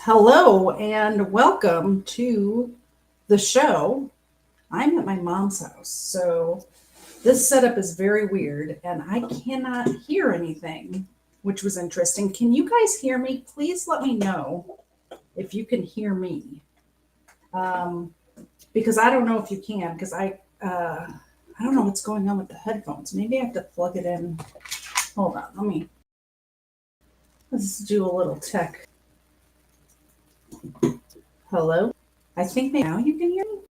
Hello and welcome to the show. I'm at my mom's house, so this setup is very weird and I cannot hear anything, which was interesting. Can you guys hear me? Please let me know if you can hear me. Um, because I don't know if you can, because I don't know what's going on with the headphones. Maybe I have to plug it in. Hold on, let's do a little tech. Hello? I think now you can hear me.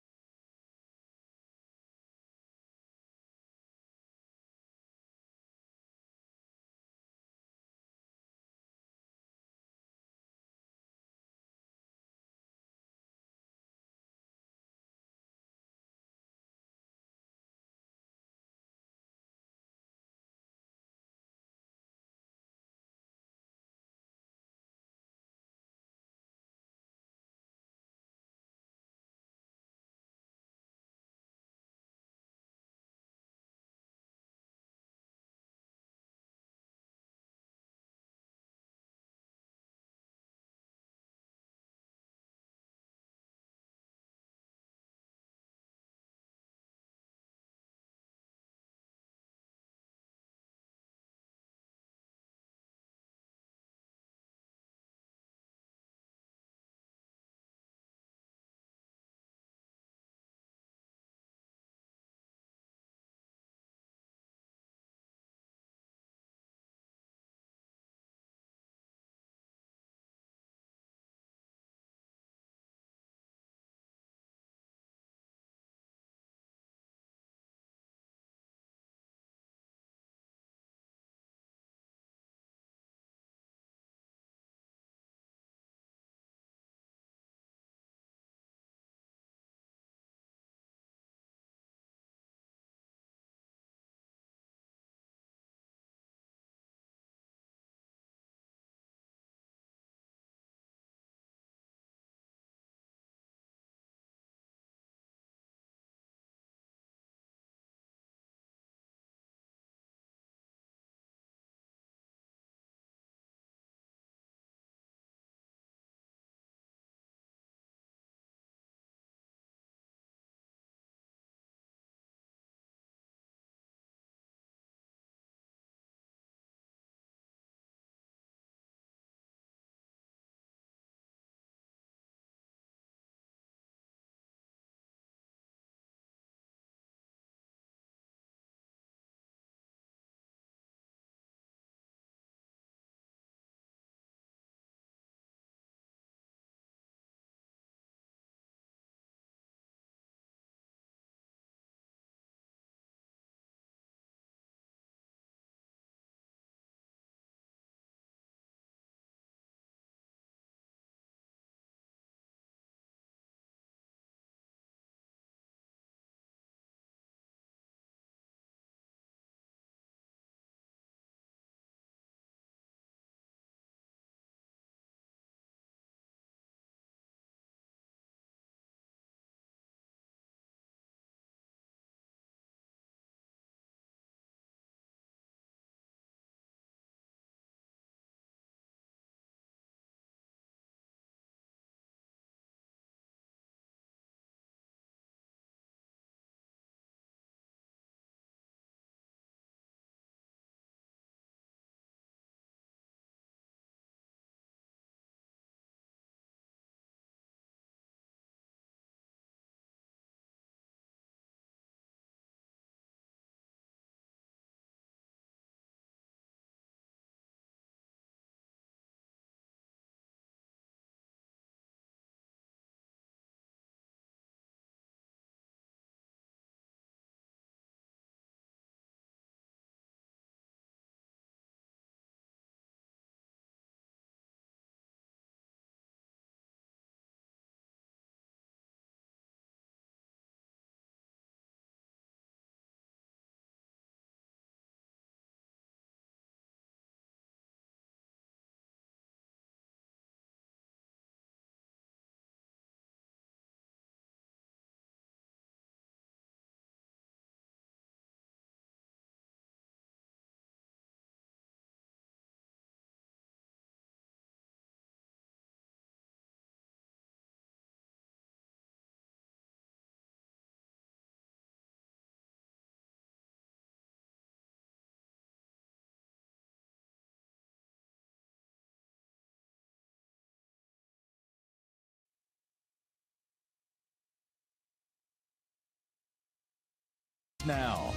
now.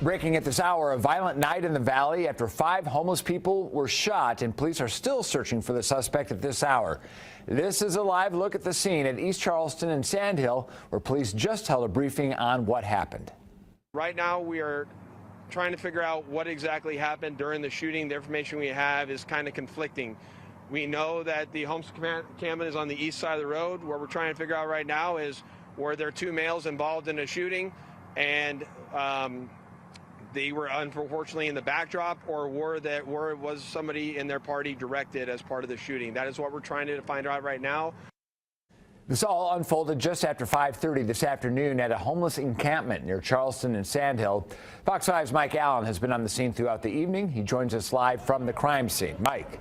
Breaking at this hour, a violent night in the valley after 5 homeless people were shot, and police are still searching for the suspect at this hour. This is a live look at the scene at East Charleston and Sandhill, where police just held a briefing on what happened. Right now, we are trying to figure out what exactly happened during the shooting. The information we have is kind of conflicting. We know that the home cabin is on the east side of the road. What we're trying to figure out right now is, were there 2 males involved in a shooting, and they were unfortunately in the backdrop, or was somebody in their party directed as part of the shooting? That is what we're trying to find out right now. This all unfolded just after 5:30 this afternoon at a homeless encampment near Charleston and Sandhill. Fox 5's Mike Allen has been on the scene throughout the evening. He joins us live from the crime scene. Mike.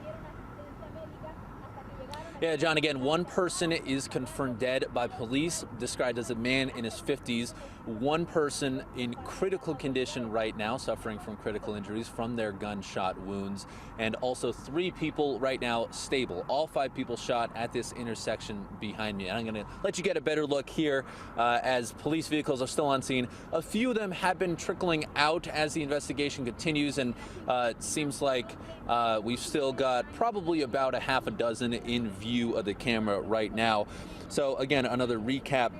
Yeah, John, again, one person is confirmed dead by police, described as a man in his 50s. One person in critical condition right now, suffering from critical injuries from their gunshot wounds. And also 3 people right now stable. All 5 people shot at this intersection behind me. And I'm going to let you get a better look here as police vehicles are still on scene. A few of them have been trickling out as the investigation continues. And it seems like we've still got probably about a half a dozen in view of the camera right now. So again, another recap.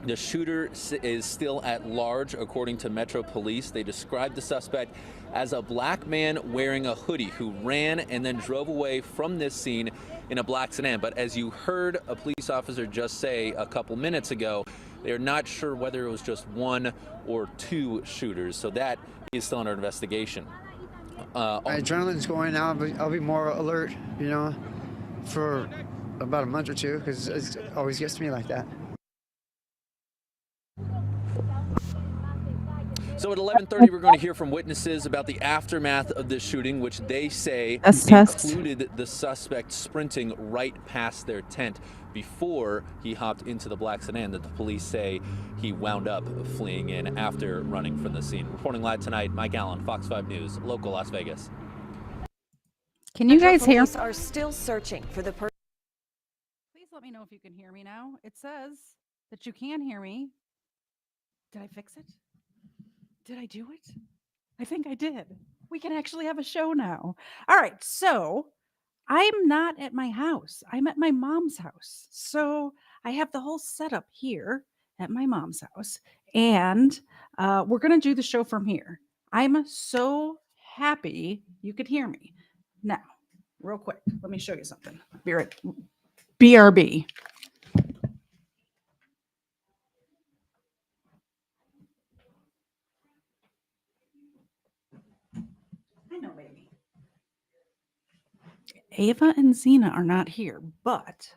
The shooter is still at large, according to Metro Police. They described the suspect as a black man wearing a hoodie who ran and then drove away from this scene in a black sedan. But as you heard a police officer just say a couple minutes ago, they're not sure whether it was just 1 or 2 shooters. So that is still under investigation. My adrenaline's going now, but I'll be more alert, for about a month or 2, because it always gets to me like that. So at 11:30, we're going to hear from witnesses about the aftermath of this shooting, which they say included the suspect sprinting right past their tent before he hopped into the black sedan that the police say he wound up fleeing in after running from the scene. Reporting live tonight, Mike Allen, Fox 5 News, local Las Vegas. Can you guys hear? Police are still searching for the person. Please let me know if you can hear me now. It says that you can hear me. Did I fix it? Did I do it? I think I did. We can actually have a show now. All right. So I'm not at my house. I'm at my mom's house. So I have the whole setup here at my mom's house. And we're going to do the show from here. I'm so happy you could hear me. Now, real quick, let me show you something. Be right. BRB. I know, baby. Ava and Zena are not here, but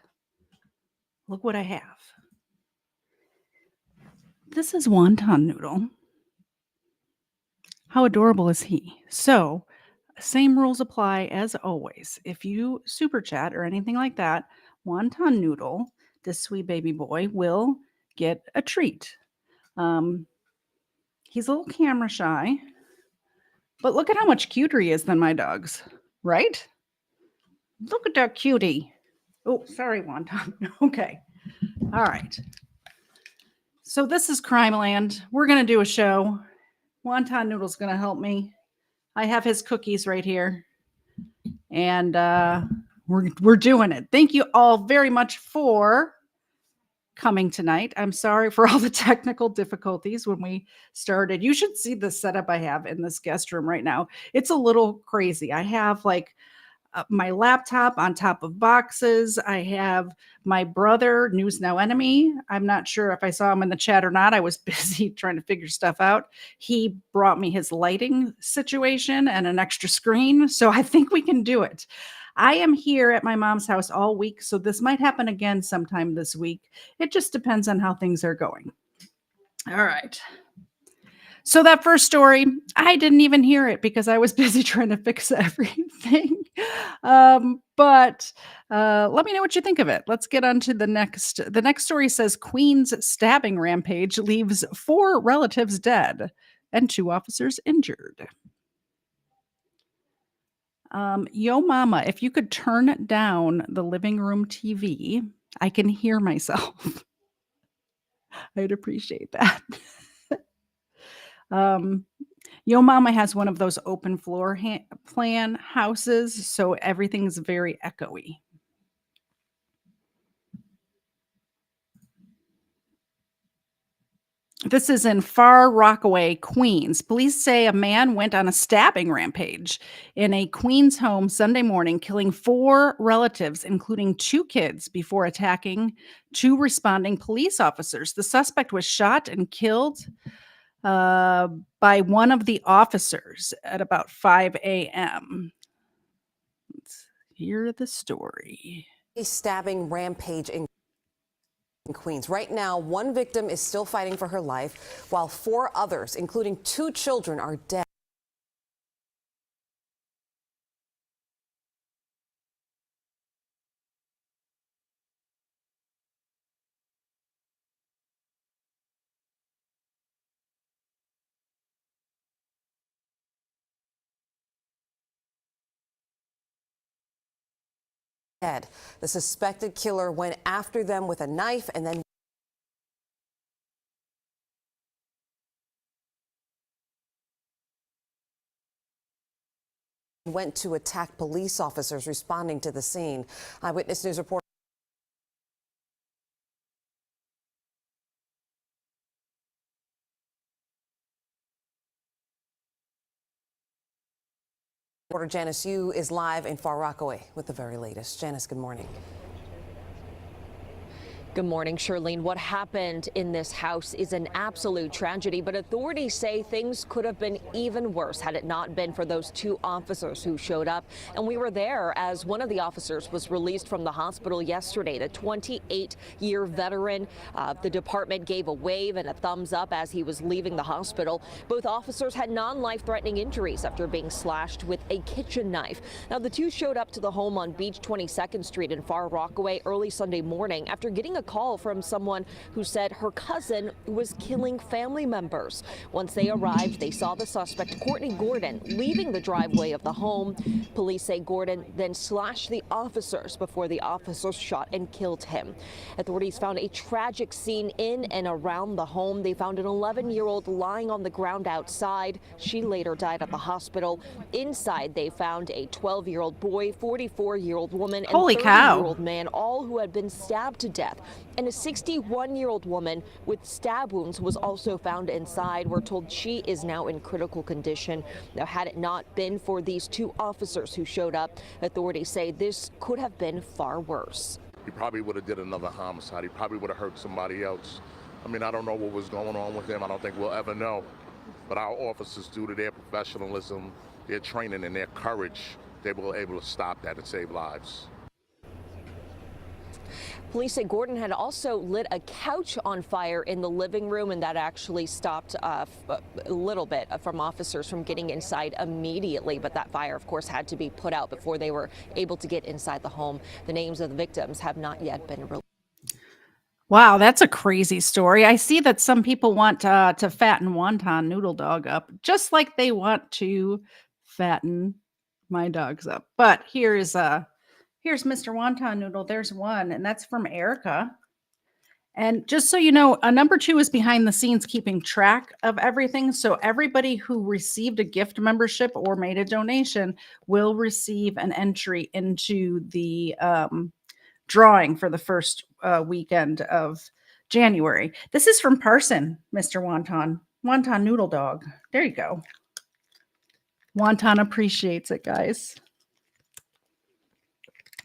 look what I have. This is Wonton Noodle. How adorable is he? So, same rules apply as always. If you super chat or anything like that, Wonton Noodle, this sweet baby boy, will get a treat. He's a little camera shy, but look at how much cuter he is than my dogs, right? Look at that cutie. Oh, sorry, Wonton. Okay. All right. So this is Crimeland. We're going to do a show. Wonton Noodle's going to help me. I have his cookies right here. And we're doing it. Thank you all very much for coming tonight. I'm sorry for all the technical difficulties when we started. You should see the setup I have in this guest room right now. It's a little crazy. I have like my laptop on top of boxes. I have my brother, News Now Enemy. I'm not sure if I saw him in the chat or not. I was busy trying to figure stuff out. He brought me his lighting situation and an extra screen. So I think we can do it. I am here at my mom's house all week. So this might happen again sometime this week. It just depends on how things are going. All right. So that first story, I didn't even hear it because I was busy trying to fix everything. But let me know what you think of it. Let's get on to the next. The next story says Queen's stabbing rampage leaves 4 relatives dead and 2 officers injured. Yo mama, if you could turn down the living room TV, I can hear myself. I'd appreciate that. Yo Mama has one of those open floor plan houses, so everything's very echoey. This is in Far Rockaway, Queens. Police say a man went on a stabbing rampage in a Queens home Sunday morning, killing 4 relatives, including 2 kids, before attacking 2 responding police officers. The suspect was shot and killed by one of the officers at about 5 a.m. Let's hear the story. A stabbing rampage in Queens. Right now, one victim is still fighting for her life, while 4 others, including 2 children, are dead. The suspected killer went after them with a knife and then went to attack police officers responding to the scene. Eyewitness News reporter Janice Yu is live in Far Rockaway with the very latest. Janice, good morning. Good morning, Shirlene. What happened in this house is an absolute tragedy, but authorities say things could have been even worse had it not been for those 2 officers who showed up. And we were there as one of the officers was released from the hospital yesterday, the 28-year veteran. The department gave a wave and a thumbs up as he was leaving the hospital. Both officers had non-life-threatening injuries after being slashed with a kitchen knife. Now, the 2 showed up to the home on Beach 22nd Street in Far Rockaway early Sunday morning after getting a call from someone who said her cousin was killing family members. Once they arrived, they saw the suspect, Courtney Gordon, leaving the driveway of the home. Police say Gordon then slashed the officers before the officers shot and killed him. Authorities found a tragic scene in and around the home. They found an 11-year-old lying on the ground outside. She later died at the hospital. Inside, they found a 12-year-old boy, 44-year-old woman, and 30-year-old man, all who had been stabbed to death. And a 61-year-old woman with stab wounds was also found inside. We're told she is now in critical condition. Now, had it not been for these 2 officers who showed up, authorities say this could have been far worse. He probably would have did another homicide. He probably would have hurt somebody else. I mean, I don't know what was going on with him. I don't think we'll ever know. But our officers, due to their professionalism, their training, and their courage, they were able to stop that and save lives. Police say Gordon had also lit a couch on fire in the living room, and that actually stopped a little bit from officers from getting inside immediately. But that fire, of course, had to be put out before they were able to get inside the home. The names of the victims have not yet been released. Wow, that's a crazy story. I see that some people want to fatten Wonton Noodle Dog up, just like they want to fatten my dogs up. But here's Mr. Wonton Noodle. There's one, and that's from Erica. And just so you know, number 2 is behind the scenes keeping track of everything. So everybody who received a gift membership or made a donation will receive an entry into the drawing for the first weekend of January. This is from Parson, Mr. Wonton Noodle Dog. There you go. Wonton appreciates it, guys.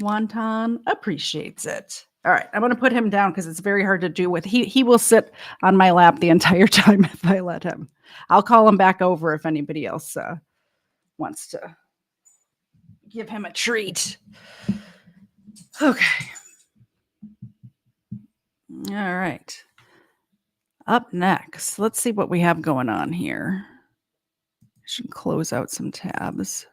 Wonton appreciates it. All right, I'm going to put him down because it's very hard to do with. He will sit on my lap the entire time if I let him. I'll call him back over if anybody else wants to give him a treat. Okay. All right. Up next, let's see what we have going on here. I should close out some tabs.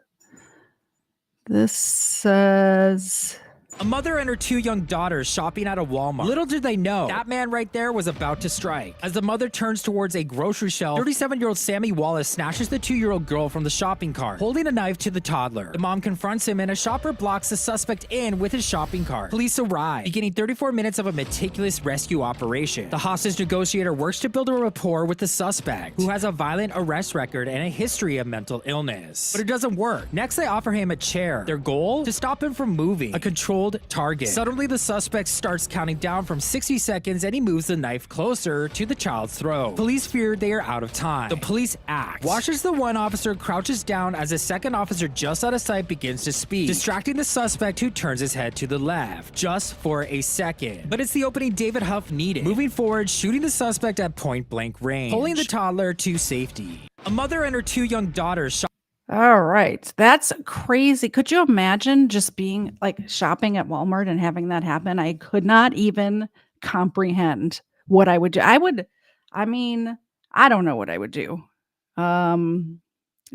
This says A mother and her 2 young daughters shopping at a Walmart. Little did they know, that man right there was about to strike. As the mother turns towards a grocery shelf, 37-year-old Sammy Wallace snatches the 2-year-old girl from the shopping cart, holding a knife to the toddler. The mom confronts him and a shopper blocks the suspect in with his shopping cart. Police arrive, beginning 34 minutes of a meticulous rescue operation. The hostage negotiator works to build a rapport with the suspect, who has a violent arrest record and a history of mental illness. But it doesn't work. Next, they offer him a chair. Their goal? To stop him from moving. A controlled target. Suddenly, the suspect starts counting down from 60 seconds and he moves the knife closer to the child's throat. Police fear they are out of time. The police act. Watch as the one officer crouches down as the second officer just out of sight begins to speak, distracting the suspect who turns his head to the left, just for a second. But it's the opening David Huff needed. Moving forward, shooting the suspect at point blank range, pulling the toddler to safety. A mother and her 2 young daughters shot. All right. That's crazy. Could you imagine just being like shopping at Walmart and having that happen? I could not even comprehend what I would do. I don't know what I would do.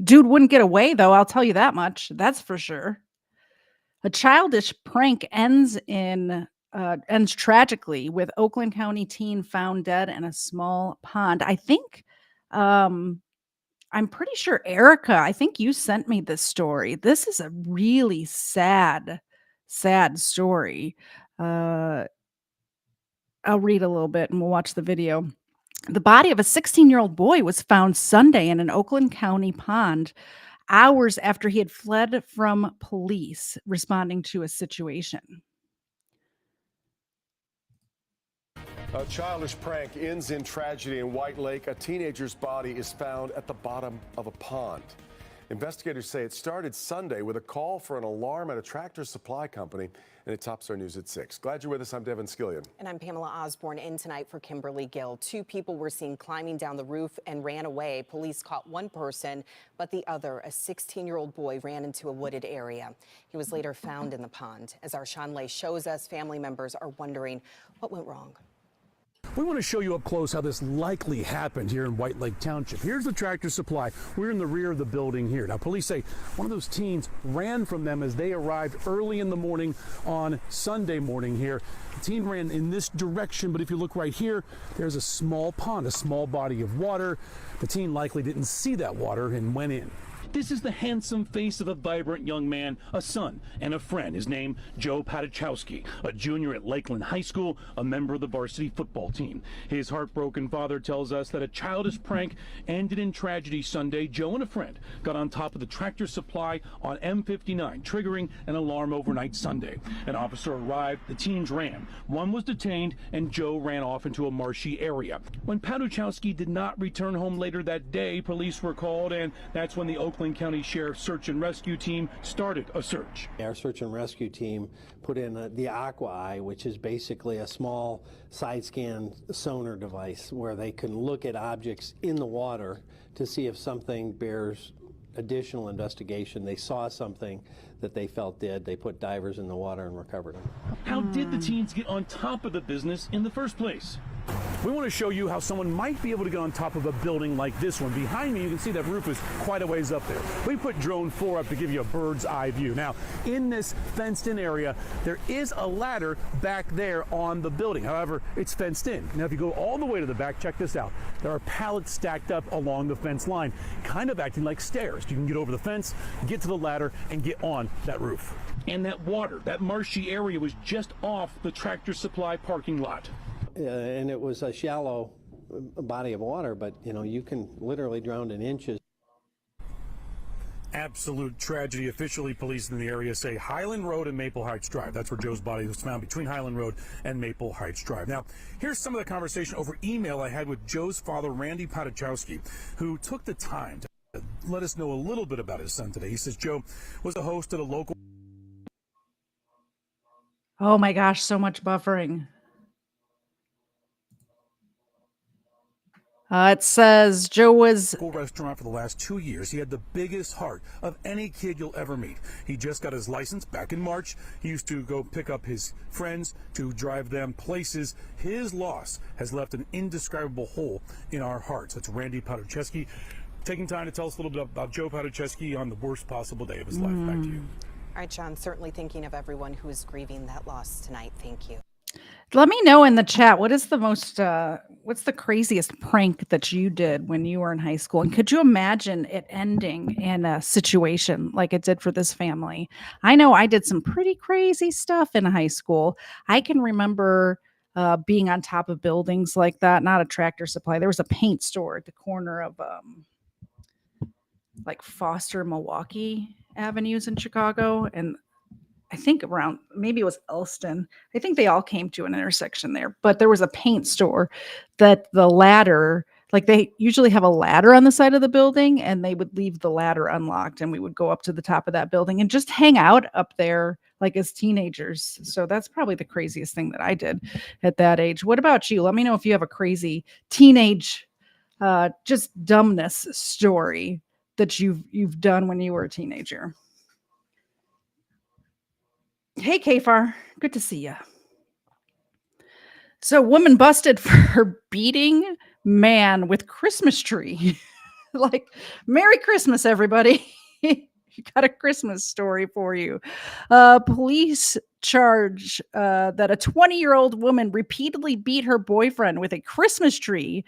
Dude wouldn't get away though. I'll tell you that much. That's for sure. A childish prank ends tragically with Oakland County teen found dead in a small pond. I think, I'm pretty sure, Erica, I think you sent me this story. This is a really sad story. I'll read a little bit and we'll watch the video. The body of a 16-year-old boy was found Sunday in an Oakland County pond hours after he had fled from police responding to a situation. A childish prank ends in tragedy in White Lake. A teenager's body is found at the bottom of a pond. Investigators say it started Sunday with a call for an alarm at a tractor supply company, and it tops our news at 6. Glad you're with us. I'm Devin Skillion. And I'm Pamela Osborne, in tonight for Kimberly Gill. 2 people were seen climbing down the roof and ran away. Police caught one person, but the other, a 16-year-old boy, ran into a wooded area. He was later found in the pond. As our Sean Lay shows us, family members are wondering what went wrong. We want to show you up close how this likely happened here in White Lake Township. Here's the Tractor Supply. We're in the rear of the building here. Now, police say one of those teens ran from them as they arrived early in the morning on Sunday morning here. The teen ran in this direction, but if you look right here, there's a small pond, a small body of water. The teen likely didn't see that water and went in. This is the handsome face of a vibrant young man, a son and a friend. His name, Joe Patachowski, a junior at Lakeland High School, a member of the varsity football team. His heartbroken father tells us that a childish prank ended in tragedy Sunday. Joe and a friend got on top of the Tractor Supply on M59, triggering an alarm overnight Sunday. An officer arrived, the teens ran. One was detained, and Joe ran off into a marshy area. When Patachowski did not return home later that day, police were called, and that's when the Oakland County Sheriff's Search and Rescue Team started a search. Our search and rescue team put in the Aqua Eye, which is basically a small side scan sonar device where they can look at objects in the water to see if something bears additional investigation. They saw something that they felt did. They put divers in the water and recovered them. How did the teens get on top of the business in the first place? We want to show you how someone might be able to get on top of a building like this one. Behind me, you can see that roof is quite a ways up there. We put drone 4 up to give you a bird's eye view. Now, in this fenced-in area, there is a ladder back there on the building. However, it's fenced in. Now, if you go all the way to the back, check this out. There are pallets stacked up along the fence line, kind of acting like stairs. You can get over the fence, get to the ladder, and get on that roof. And that water, that marshy area, was just off the Tractor Supply parking lot. And it was a shallow body of water, but you can literally drown in inches. Absolute tragedy. Officially, police in the area say Highland Road and Maple Heights Drive. That's where Joe's body was found, between Highland Road and Maple Heights Drive. Now, here's some of the conversation over email I had with Joe's father, Randy Patachowski, who took the time to let us know a little bit about his son today. He says Joe was the host at a local... Oh my gosh, so much buffering. It says Joe was a restaurant for the last 2 years. He had the biggest heart of any kid you'll ever meet. He just got his license back in March. He used to go pick up his friends to drive them places. His loss has left an indescribable hole in our hearts. That's Randy Patachowski taking time to tell us a little bit about Joe Patachowski on the worst possible day of his life. Back to you. All right, Sean, certainly thinking of everyone who is grieving that loss tonight. Thank you. Let me know in the chat, what is the most what's the craziest prank that you did when you were in high school? And could you imagine it ending in a situation like it did for this family? I know I did some pretty crazy stuff in high school. I can remember being on top of buildings like that, not a Tractor Supply. There was a paint store at the corner of like Foster, Milwaukee avenues in Chicago, and I think around maybe it was Elston. I think they all came to an intersection there, but there was a paint store that the ladder, like they usually have a ladder on the side of the building, and they would leave the ladder unlocked, and we would go up to the top of that building and just hang out up there like as teenagers. So that's probably the craziest thing that I did at that age. What about you? Let me know if you have a crazy teenage just dumbness story that you've done when you were a teenager. Hey, Kafar. Good to see you. So, woman busted for beating man with Christmas tree. Like, Merry Christmas, everybody. You got a Christmas story for you. Police charge that a 20-year-old woman repeatedly beat her boyfriend with a Christmas tree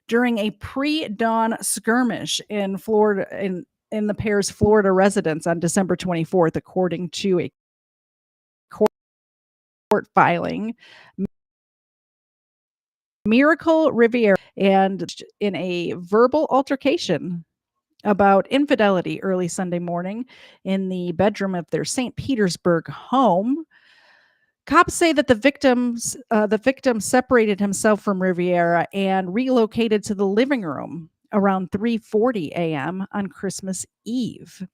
during a pre-dawn skirmish in Florida, in the pair's Florida residence on December 24th, according to a court filing. Miracle Riviera, and in a verbal altercation about infidelity early Sunday morning in the bedroom of their St. Petersburg home. Cops say that the victim separated himself from Riviera and relocated to the living room around 3:40 a.m. on Christmas Eve.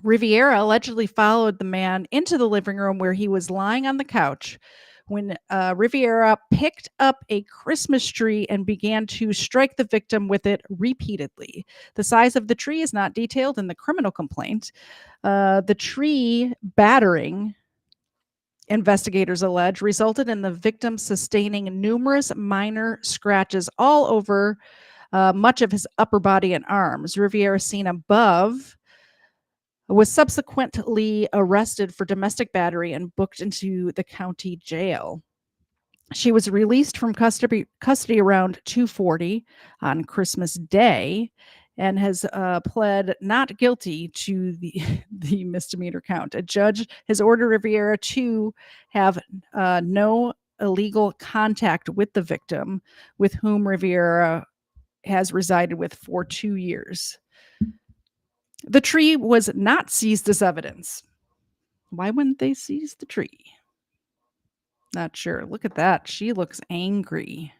Riviera allegedly followed the man into the living room where he was lying on the couch when Riviera picked up a Christmas tree and began to strike the victim with it repeatedly. The size of the tree is not detailed in the criminal complaint. The tree battering, investigators allege, resulted in the victim sustaining numerous minor scratches all over much of his upper body and arms. Riviera, seen above, was subsequently arrested for domestic battery and booked into the county jail. She was released from custody around 2:40 on Christmas Day and has pled not guilty to the misdemeanor count. A judge has ordered Riviera to have no illegal contact with the victim, with whom Riviera has resided with for 2 years. The tree was not seized as evidence. Why wouldn't they seize the tree? Not sure. Look at that. She looks angry.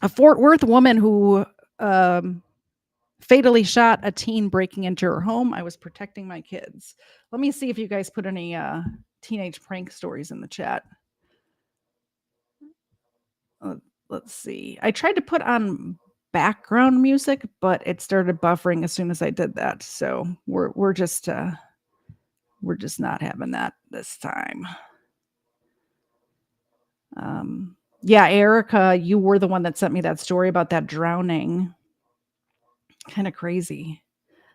A Fort Worth woman who fatally shot a teen breaking into her home. I was protecting my kids. Let me see if you guys put any teenage prank stories in the chat. Let's see. I tried to put on background music, but it started buffering as soon as I did that. So we're just not having that this time. Yeah, Erica, you were the one that sent me that story about that drowning. Kind of crazy.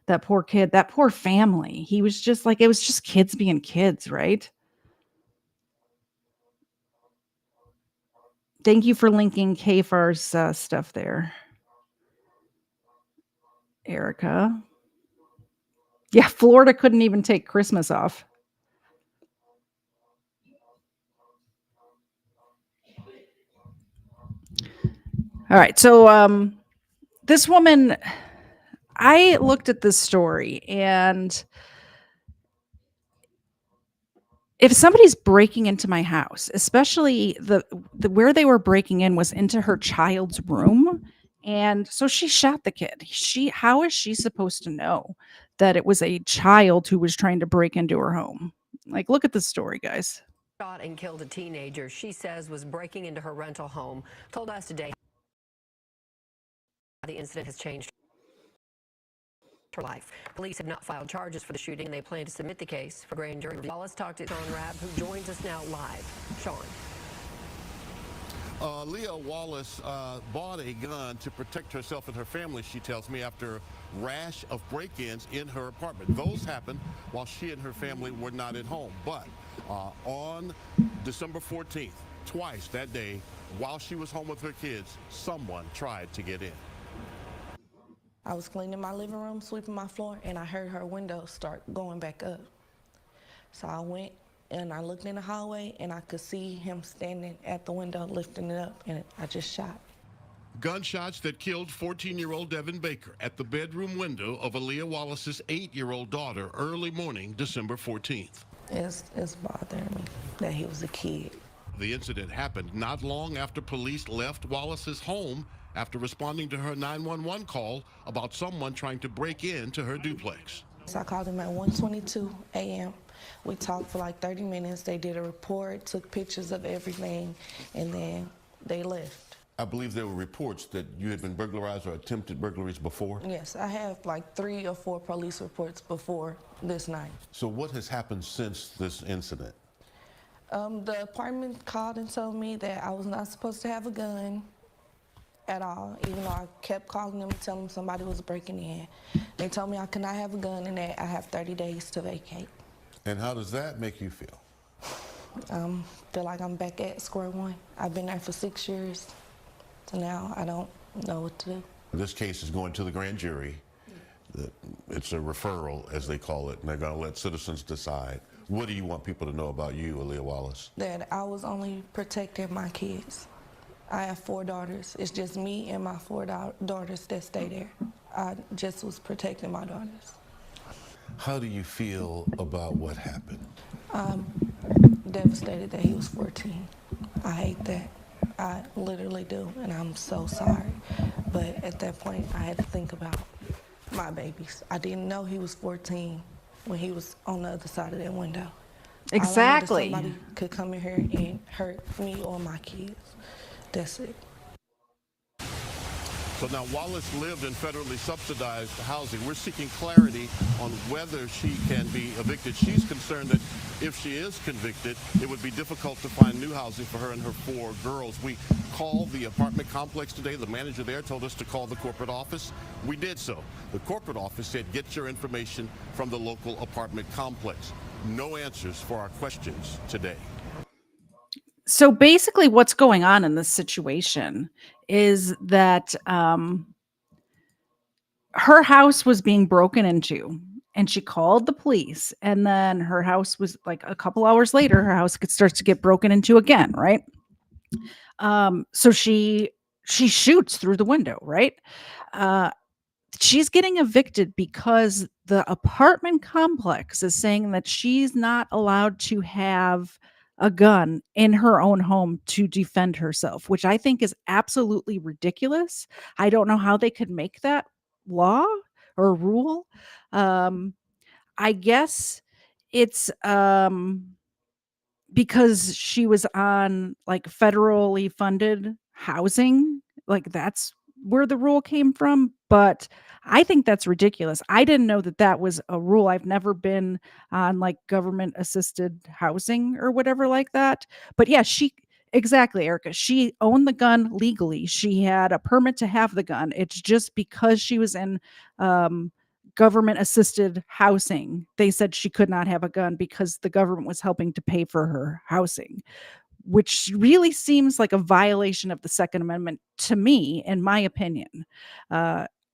That poor kid, that poor family. He was just like, it was just kids being kids, right? Thank you for linking Kafar's stuff there, Erica. Yeah, Florida couldn't even take Christmas off. All right, so this woman, I looked at this story, and if somebody's breaking into my house, especially the where they were breaking in was into her child's room, and so she shot the kid. How is she supposed to know that it was a child who was trying to break into her home? Like, look at this story, guys. Shot and killed a teenager she says was breaking into her rental home. Told us today the incident has changed her life. Police have not filed charges for the shooting, and they plan to submit the case for grand jury review. Let's talk to Sean Rabb, who joins us now live. Sean. Leah Wallace bought a gun to protect herself and her family, she tells me, after a rash of break-ins in her apartment. Those happened while she and her family were not at home. But on December 14th, twice that day, while she was home with her kids, someone tried to get in. I was cleaning my living room, sweeping my floor, and I heard her window start going back up. So I went and I looked in the hallway and I could see him standing at the window lifting it up, and I just shot. Gunshots that killed 14-year-old Devin Baker at the bedroom window of Aaliyah Wallace's 8-year-old daughter early morning, December 14th. It's bothering me that he was a kid. The incident happened not long after police left Wallace's home after responding to her 911 call about someone trying to break into her duplex. So I called him at 1:22 a.m. We talked for like 30 minutes. They did a report, took pictures of everything, and then they left. I believe there were reports that you had been burglarized or attempted burglaries before. Yes, I have like 3 or 4 police reports before this night. So what has happened since this incident? The apartment called and told me that I was not supposed to have a gun at all, even though I kept calling them and telling them somebody was breaking in. They told me I could not have a gun and that I have 30 days to vacate. And how does that make you feel? Feel like I'm back at square one. I've been there for 6 years, so now I don't know what to do. This case is going to the grand jury. It's a referral, as they call it, and they're going to let citizens decide. What do you want people to know about you, Aaliyah Wallace? That I was only protecting my kids. I have 4 daughters. It's just me and my 4 daughters that stay there. I just was protecting my daughters. How do you feel about what happened? I'm devastated that he was 14. I hate that. I literally do, and I'm so sorry. But at that point, I had to think about my babies. I didn't know he was 14 when he was on the other side of that window. Exactly. I somebody could come in here and hurt me or my kids. That's it. So now Wallace lived in federally subsidized housing. We're seeking clarity on whether she can be evicted. She's concerned that if she is convicted, it would be difficult to find new housing for her and her 4 girls. We called the apartment complex today. The manager there told us to call the corporate office. We did so. The corporate office said, get your information from the local apartment complex. No answers for our questions today. So basically what's going on in this situation is that her house was being broken into and she called the police, and then her house was like a couple hours later, her house starts to get broken into again, right? So she shoots through the window, right? She's getting evicted because the apartment complex is saying that she's not allowed to have a gun in her own home to defend herself, which I think is absolutely ridiculous. I don't know how they could make that law or rule. I guess it's because she was on like federally funded housing, like that's where the rule came from. But I think that's ridiculous. I didn't know that that was a rule. I've never been on like government assisted housing or whatever like that. But yeah, exactly, Erica. She owned the gun legally. She had a permit to have the gun. It's just because she was in government assisted housing, they said she could not have a gun because the government was helping to pay for her housing, which really seems like a violation of the Second Amendment to me, in my opinion.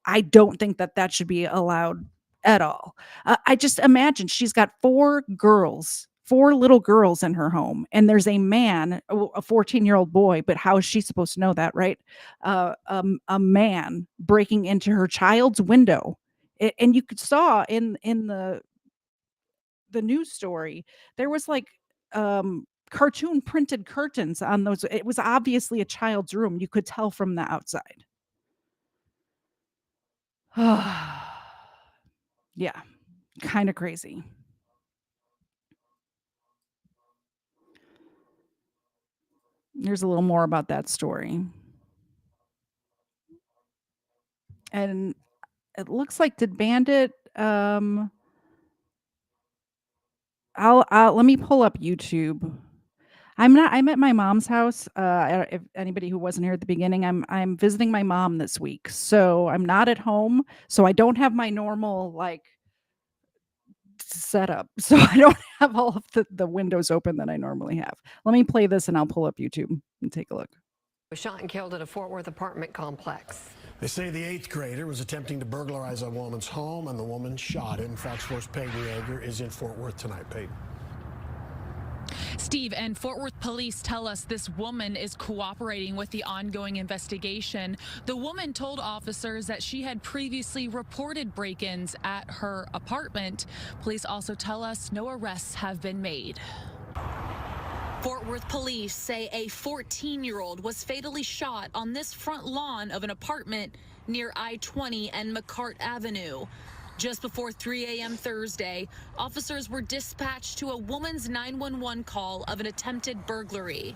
I don't think that that should be allowed at all. I just imagine she's got 4 little girls in her home, and there's a man, a 14-year-old boy, but how is she supposed to know that, right? A man breaking into her child's window. And you saw in the news story, there was like cartoon printed curtains on those. It was obviously a child's room. You could tell from the outside. Yeah, kind of crazy. Here's a little more about that story. And it looks like, did Bandit I'll let me pull up YouTube. I'm at my mom's house. If anybody who wasn't here at the beginning, I'm visiting my mom this week. So I'm not at home. So I don't have my normal like setup. So I don't have all of the windows open that I normally have. Let me play this and I'll pull up YouTube and take a look. Was shot and killed at a Fort Worth apartment complex. They say the 8th grader was attempting to burglarize a woman's home and the woman shot him. Fox 4's Peyton Yeager is in Fort Worth tonight. Peyton. Steve, and Fort Worth police tell us this woman is cooperating with the ongoing investigation. The woman told officers that she had previously reported break-ins at her apartment. Police also tell us no arrests have been made. Fort Worth police say a 14-year-old was fatally shot on this front lawn of an apartment near I-20 and McCart Avenue. Just before 3 a.m. Thursday, officers were dispatched to a woman's 911 call of an attempted burglary.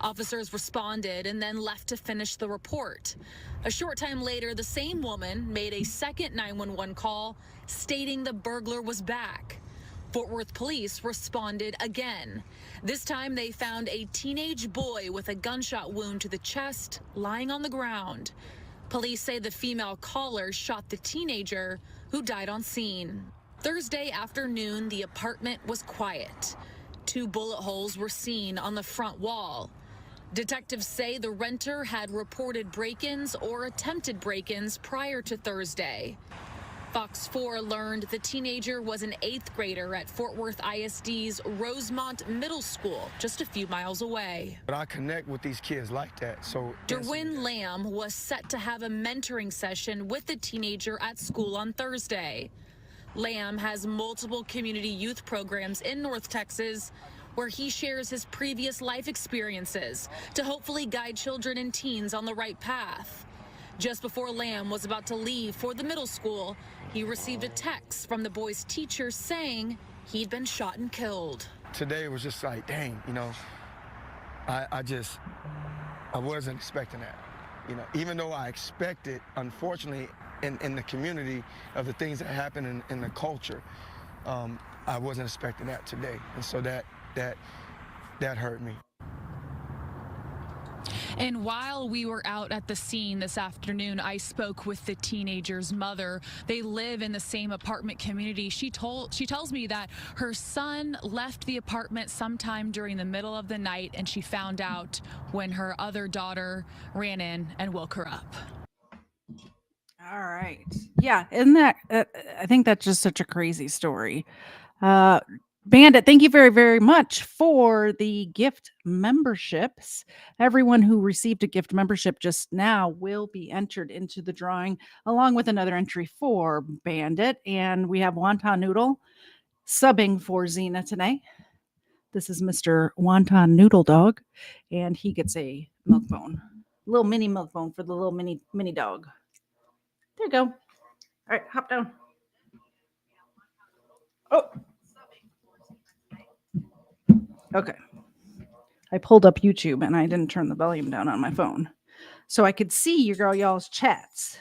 Officers responded and then left to finish the report. A short time later, the same woman made a second 911 call stating the burglar was back. Fort Worth police responded again. This time they found a teenage boy with a gunshot wound to the chest lying on the ground. Police say the female caller shot the teenager, who died on scene. Thursday afternoon, the apartment was quiet. 2 bullet holes were seen on the front wall. Detectives say the renter had reported break-ins or attempted break-ins prior to Thursday. Fox 4 learned the teenager was an 8th grader at Fort Worth ISD's Rosemont Middle School, just a few miles away. But I connect with these kids like that, so... Derwin Lamb was set to have a mentoring session with the teenager at school on Thursday. Lamb has multiple community youth programs in North Texas where he shares his previous life experiences to hopefully guide children and teens on the right path. Just before Lamb was about to leave for the middle school, he received a text from the boy's teacher saying he'd been shot and killed. Today was just like, dang, you know, I wasn't expecting that. You know, even though I expected, unfortunately, in the community of the things that happen in the culture, I wasn't expecting that today. And so that hurt me. And while we were out at the scene this afternoon, I spoke with the teenager's mother. They live in the same apartment community. She tells me that her son left the apartment sometime during the middle of the night, and she found out when her other daughter ran in and woke her up. All right. Yeah, isn't that I think that's just such a crazy story. Bandit, thank you very, very much for the gift memberships. Everyone who received a gift membership just now will be entered into the drawing, along with another entry for Bandit. And we have Wonton Noodle subbing for Xena today. This is Mr. Wonton Noodle Dog, and he gets a milk bone, little mini milk bone for the little mini dog. There you go. All right, hop down. Oh. Okay. I pulled up YouTube and I didn't turn the volume down on my phone, so I could see y'all's chats.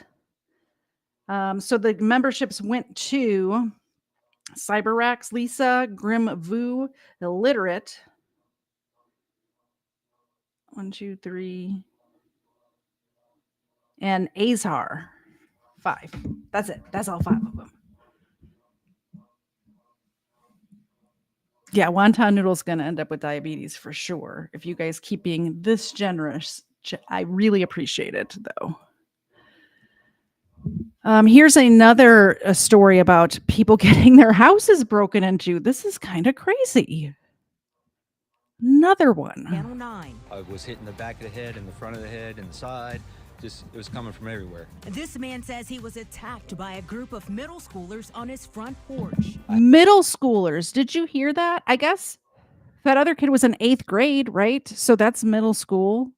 So the memberships went to Cyberrax, Lisa, Grim Vu, Illiterate. 1, 2, 3. And Azhar. 5. That's it. That's all 5 of them. Yeah, Wonton Noodle's going to end up with diabetes for sure. If you guys keep being this generous, I really appreciate it, though. Here's another story about people getting their houses broken into. This is kind of crazy. Another one. Channel 9. I was hitting the back of the head and the front of the head and the side. Just, it was coming from everywhere. This man says he was attacked by a group of middle schoolers on his front porch. Middle schoolers. Did you hear that? I guess that other kid was in 8th grade, right? So that's middle school.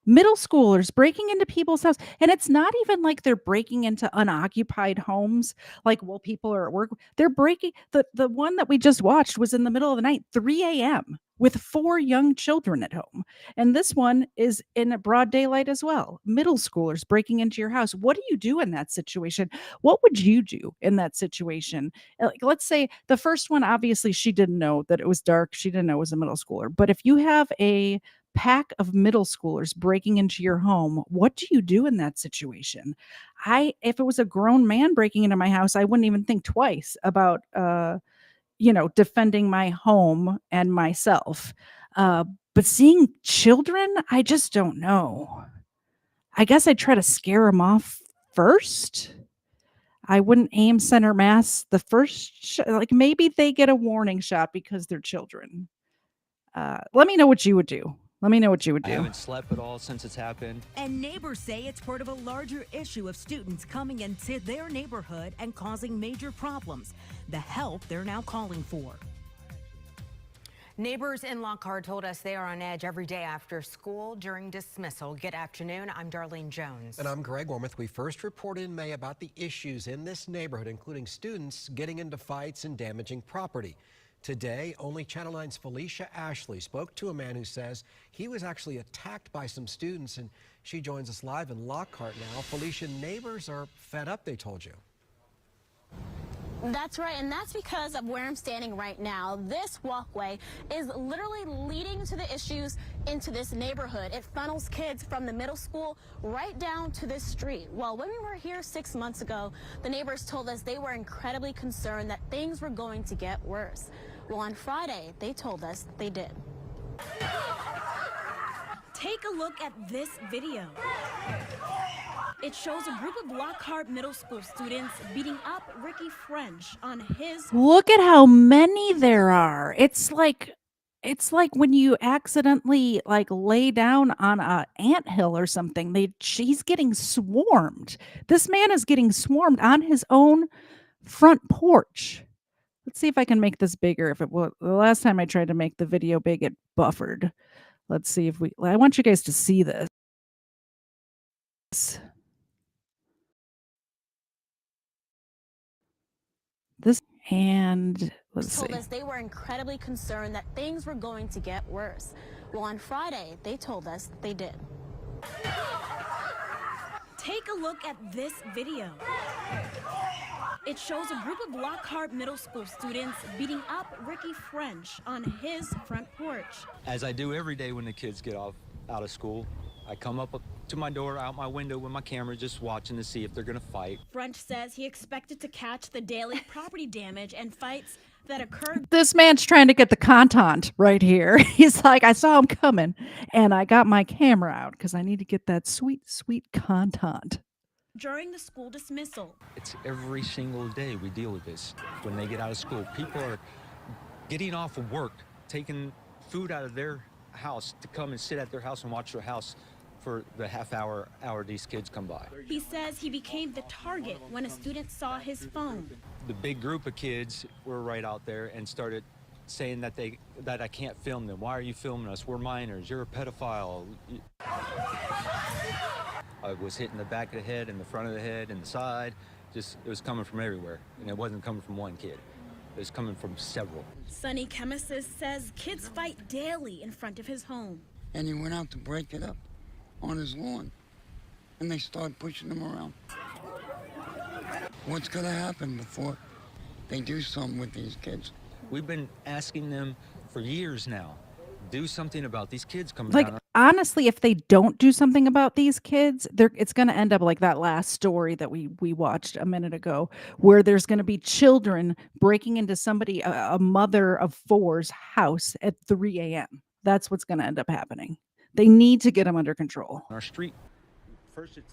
Middle schoolers breaking into people's house. And it's not even like they're breaking into unoccupied homes, like while people are at work. They're breaking. The one that we just watched was in the middle of the night, 3 a.m. with 4 young children at home. And this one is in a broad daylight as well. Middle schoolers breaking into your house. What do you do in that situation? What would you do in that situation? Like, let's say the first one, obviously, she didn't know that it was dark. She didn't know it was a middle schooler. But if you have a pack of middle schoolers breaking into your home, what do you do in that situation? If it was a grown man breaking into my house, I wouldn't even think twice about defending my home and myself. But seeing children, I just don't know. I guess I'd try to scare them off first. I wouldn't aim center mass the first like, maybe they get a warning shot because they're children. Let me know what you would do. Let me know what you would I do. haven't slept at all since it's happened. And neighbors say it's part of a larger issue of students coming into their neighborhood and causing major problems. The help they're now calling for. Neighbors in Lockhart told us they are on edge every day after school during dismissal. Good afternoon. I'm Darlene Jones. And I'm Greg Wormuth. We first reported in May about the issues in this neighborhood, including students getting into fights and damaging property. Today, only Channel 9's Felicia Ashley spoke to a man who says he was actually attacked by some students, and she joins us live in Lockhart now. Felicia, neighbors are fed up, they told you. That's right, and that's because of where I'm standing right now. This walkway is literally leading to the issues into this neighborhood. It funnels kids from the middle school right down to this street. Well, when we were here 6 months ago, the neighbors told us they were incredibly concerned that things were going to get worse. Well, on Friday, they told us they did. Take a look at this video. It shows a group of Lockhart Middle School students beating up Ricky French on his... Look at how many there are. It's like when you accidentally lay down on a anthill or something. She's getting swarmed. This man is getting swarmed on his own front porch. Let's see if I can make this bigger. The last time I tried to make the video big, it buffered. Let's see if I want you guys to see this. And let's see. Told us they were incredibly concerned that things were going to get worse. Well, on Friday, they told us they did. Take a look at this video. It shows a group of Lockhart Middle School students beating up Ricky French on his front porch. As I do every day when the kids get out of school, I come up to my door, out my window with my camera, just watching to see if they're gonna fight. French says he expected to catch the daily property damage and fights that occurred. This man's trying to get the content right here. He's like, I saw him coming and I got my camera out because I need to get that sweet, sweet content. During the school dismissal. It's every single day we deal with this. When they get out of school, people are getting off of work, taking food out of their house to come and sit at their house and watch their house for the half hour these kids come by. He says he became the target when a student saw his phone. The big group of kids were right out there and started saying that I can't film them. Why are you filming us? We're minors. You're a pedophile. I was hitting the back of the head and the front of the head and the side. It was coming from everywhere, and it wasn't coming from one kid. It was coming from several. Sonny Chemesis says kids fight daily in front of his home. And he went out to break it up on his lawn, and they started pushing him around. What's going to happen before they do something with these kids? We've been asking them for years now, do something about these kids coming Like, down. honestly, if they don't do something about these kids, it's going to end up like that last story that we watched a minute ago, where there's going to be children breaking into a mother of four's house at 3 a.m. That's what's going to end up happening. They need to get them under control. Our street, first it's...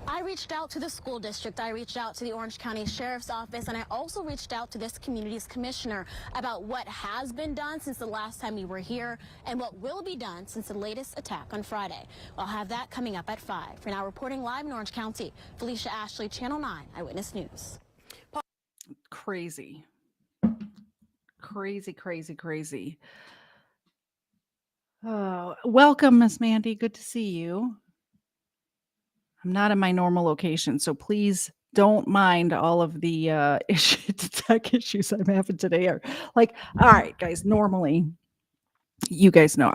I reached out to the school district, I reached out to the Orange County Sheriff's Office, and I also reached out to this community's commissioner about what has been done since the last time we were here and what will be done since the latest attack on Friday. I'll have that coming up at 5. For now, reporting live in Orange County, Felicia Ashley, Channel 9 Eyewitness News. Crazy. Crazy, crazy, crazy. Oh, welcome, Miss Mandy. Good to see you. I'm not in my normal location, so please don't mind all of the tech issues I'm having today. Are like, all right, guys. Normally, you guys know,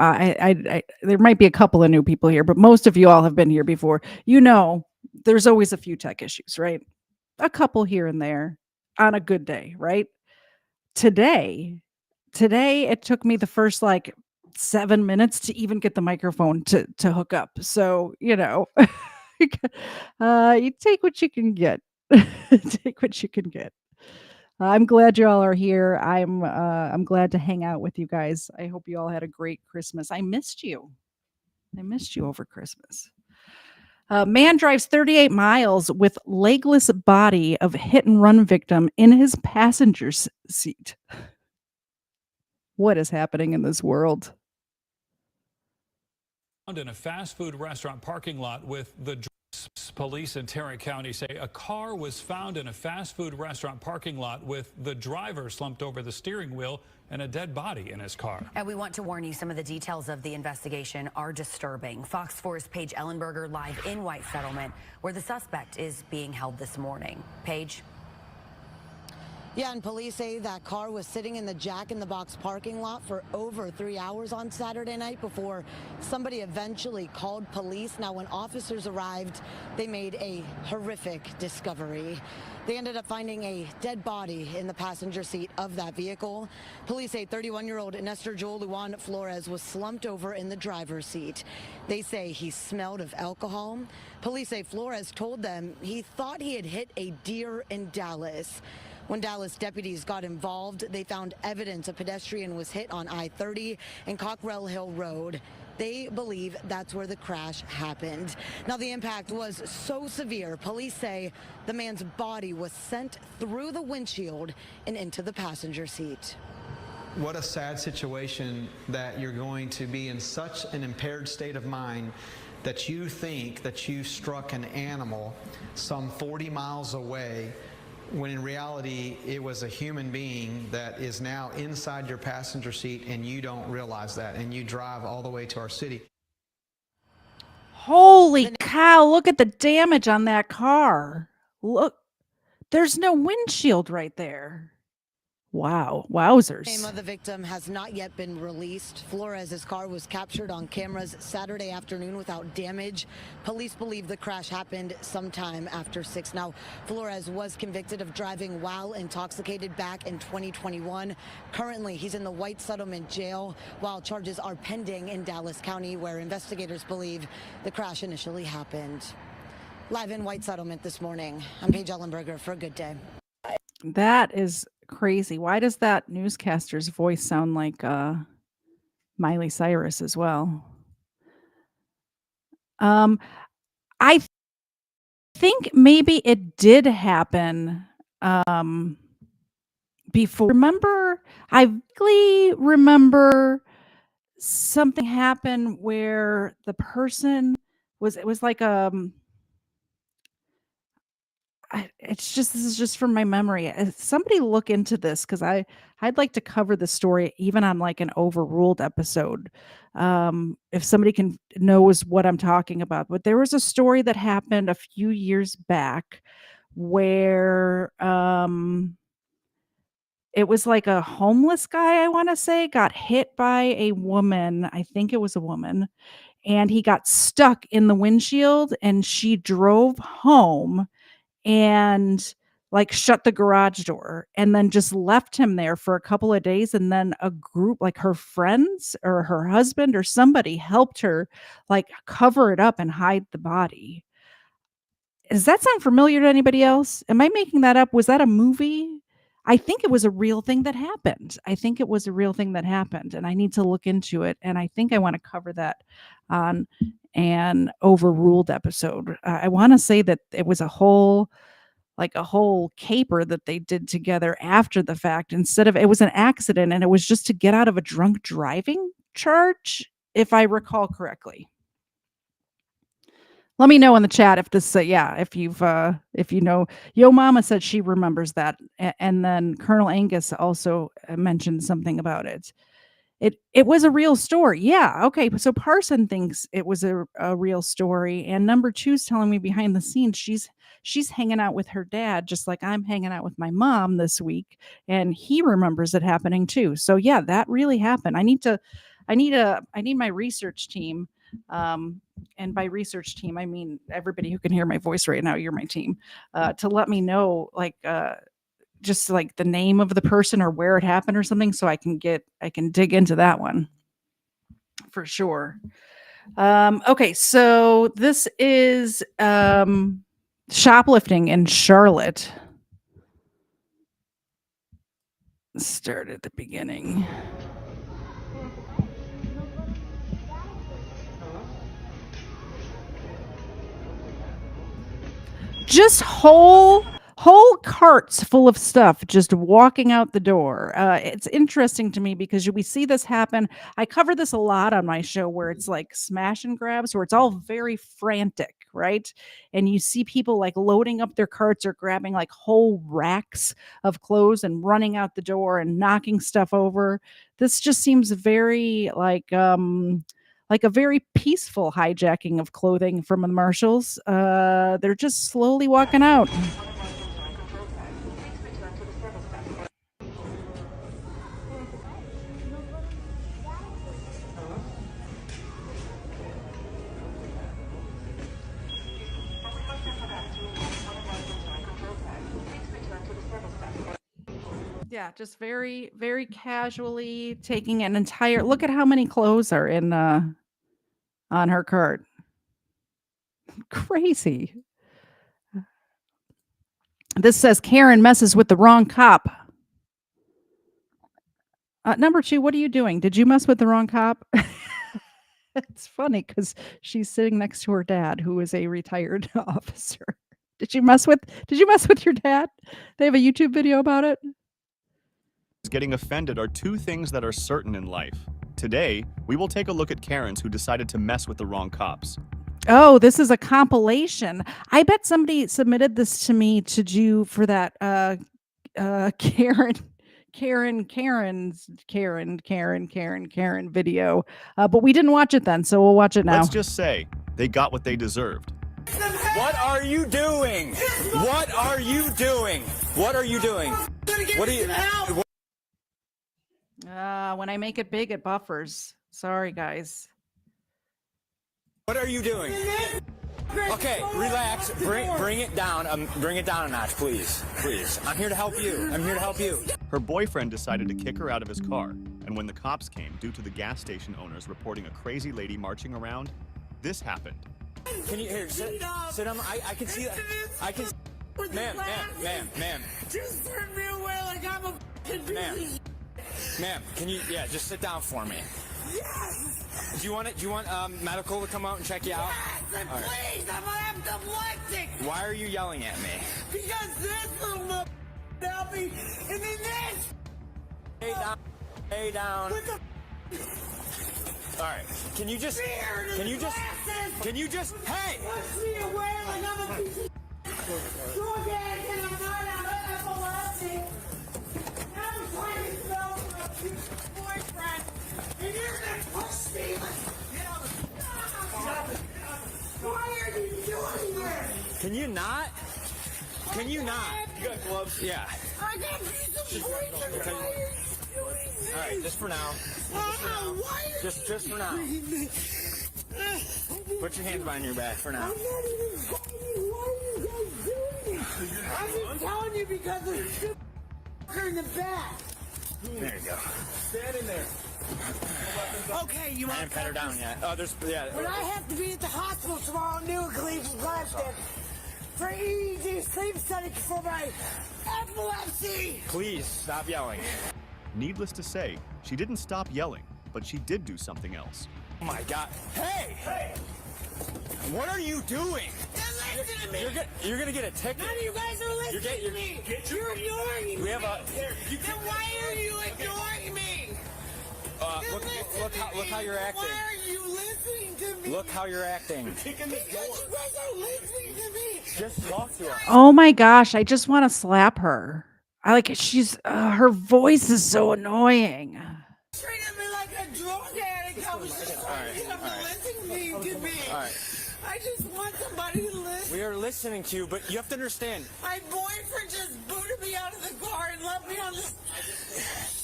there might be a couple of new people here, but most of you all have been here before. You know, there's always a few tech issues, right? A couple here and there on a good day, right? Today, today it took me the first like 7 minutes to even get the microphone to hook up. So you take what you can get. Take what you can get. I'm glad you all are here. I'm glad to hang out with you guys. I hope you all had a great Christmas. I missed you. I missed you over Christmas. Man drives 38 miles with legless body of hit and run victim in his passenger seat. What is happening in this world? In a fast food restaurant parking lot with the police in Tarrant County say a car was found in a fast food restaurant parking lot with the driver slumped over the steering wheel and a dead body in his car. And we want to warn you, some of the details of the investigation are disturbing. Fox 4's Paige Ellenberger live in White Settlement, where the suspect is being held this morning. Paige? Yeah, and police say that car was sitting in the Jack in the Box parking lot for over 3 hours on Saturday night before somebody eventually called police. Now, when officers arrived, they made a horrific discovery. They ended up finding a dead body in the passenger seat of that vehicle. Police say 31-year-old Nestor Joel Luan Flores was slumped over in the driver's seat. They say he smelled of alcohol. Police say Flores told them he thought he had hit a deer in Dallas. When Dallas deputies got involved, they found evidence a pedestrian was hit on I-30 and Cockrell Hill Road. They believe that's where the crash happened. Now, the impact was so severe, police say the man's body was sent through the windshield and into the passenger seat. What a sad situation that you're going to be in such an impaired state of mind that you think that you struck an animal some 40 miles away, when in reality it was a human being that is now inside your passenger seat and you don't realize that, and you drive all the way to our city. Holy cow, look at the damage on that car. Look, there's no windshield right there. Wow, wowzers. The name of the victim has not yet been released. Flores' car was captured on cameras Saturday afternoon without damage. Police believe the crash happened sometime after 6. Now, Flores was convicted of driving while intoxicated back in 2021. Currently, he's in the White Settlement jail while charges are pending in Dallas County, where investigators believe the crash initially happened. Live in White Settlement this morning, I'm Paige Ellenberger for a Good Day. That is crazy. Why does that newscaster's voice sound like Miley Cyrus as well? I think maybe it did happen before. I vaguely remember something happened where the person was, it was like this is just from my memory. Somebody look into this, because I'd like to cover the story even on like an overruled episode. If somebody knows what I'm talking about. But there was a story that happened a few years back where it was like a homeless guy, I want to say, got hit by a woman. I think it was a woman. And he got stuck in the windshield, and she drove home and like shut the garage door and then just left him there for a couple of days. And then a group, like her friends or her husband or somebody, helped her like cover it up and hide the body. Does that sound familiar to anybody else? Am I making that up? Was that a movie? I think it was a real thing that happened. And I need to look into it. And I think I want to cover that on an overruled episode. I want to say that it was a whole caper that they did together after the fact. It was an accident, and it was just to get out of a drunk driving charge, if I recall correctly. Let me know in the chat if this, if you know. Yo Mama said she remembers that. And then Colonel Angus also mentioned something about it. It was a real story. Yeah. Okay. So Parson thinks it was a real story, and number two's telling me behind the scenes she's hanging out with her dad, just like I'm hanging out with my mom this week, and he remembers it happening too. So yeah, that really happened. I need my research team. And by research team, I mean everybody who can hear my voice right now. You're my team, to let me know, like, just like the name of the person or where it happened or something, so I can dig into that one for sure. Okay, so this is shoplifting in Charlotte. Start at the beginning. Just whole carts full of stuff just walking out the door. It's interesting to me because we see this happen. I cover this a lot on my show, where it's like smash and grabs, where it's all very frantic, right? And you see people like loading up their carts or grabbing like whole racks of clothes and running out the door and knocking stuff over. This just seems very like a very peaceful hijacking of clothing from the Marshalls. They're just slowly walking out. Yeah, just very, very casually taking an entire look at how many clothes are in on her cart. Crazy. This says Karen messes with the wrong cop. Number two, what are you doing? Did you mess with the wrong cop? It's funny because she's sitting next to her dad, who is a retired officer. Did you mess with your dad? They have a YouTube video about it. Getting offended are two things that are certain in life. Today, we will take a look at Karens who decided to mess with the wrong cops. Oh, this is a compilation. I bet somebody submitted this to me to do for that Karen video. But we didn't watch it then, so we'll watch it now. Let's just say they got what they deserved. What are you doing? What are you doing? What are you doing? What are you? When I make it big, it buffers. Sorry, guys. What are you doing? Okay, relax. Bring it down. Bring it down a notch, please. Please. I'm here to help you. I'm here to help you. Her boyfriend decided to kick her out of his car, and when the cops came, due to the gas station owners reporting a crazy lady marching around, this happened. Can you sit on? I can see that. I can. Ma'am. Just turn me away like I'm a Ma'am, can you just sit down for me? Yes. Do you want medical to come out and check you out? Yes, and please, I'm epileptic. Why are you yelling at me? Because this little help me, and then this. Stay down. All right. Can you just? Hey! Push me away like I'm a piece of. Go ahead, and I'm not epileptic. I'm trying to spell for a piece of boyfriend, and you're gonna push me like. Why are you doing this? Can you not? Can you not? You got gloves? Yeah. I got a piece of boyfriend. Why are you doing this? All right, just for now. Just for now. Put your hands behind your back for now. I'm not even fighting you. Why are you guys doing this? I'm just telling you because there's a in the back. There you go. Stand in there. Okay, you I want haven't pet her down yet. Oh, When I have to be at the hospital tomorrow, New Cleveland Plastic, for EEG sleep study for my epilepsy. Please stop yelling. Needless to say, she didn't stop yelling, but she did do something else. Oh my God! Hey! What are you doing? Listen to me. You're gonna get a ticket. None of you guys are listening to me. You're ignoring me. We have a. Then why are you ignoring me? Look how you're acting. Why are you listening to me? Look how you're acting. Because you guys are listening to me. Just talk to her. Oh my gosh, I just want to slap her. She's her voice is so annoying. Treating me like right. I just want somebody to listen. We are listening to you, but you have to understand. My boyfriend just booted me out of the car and left me on the streets.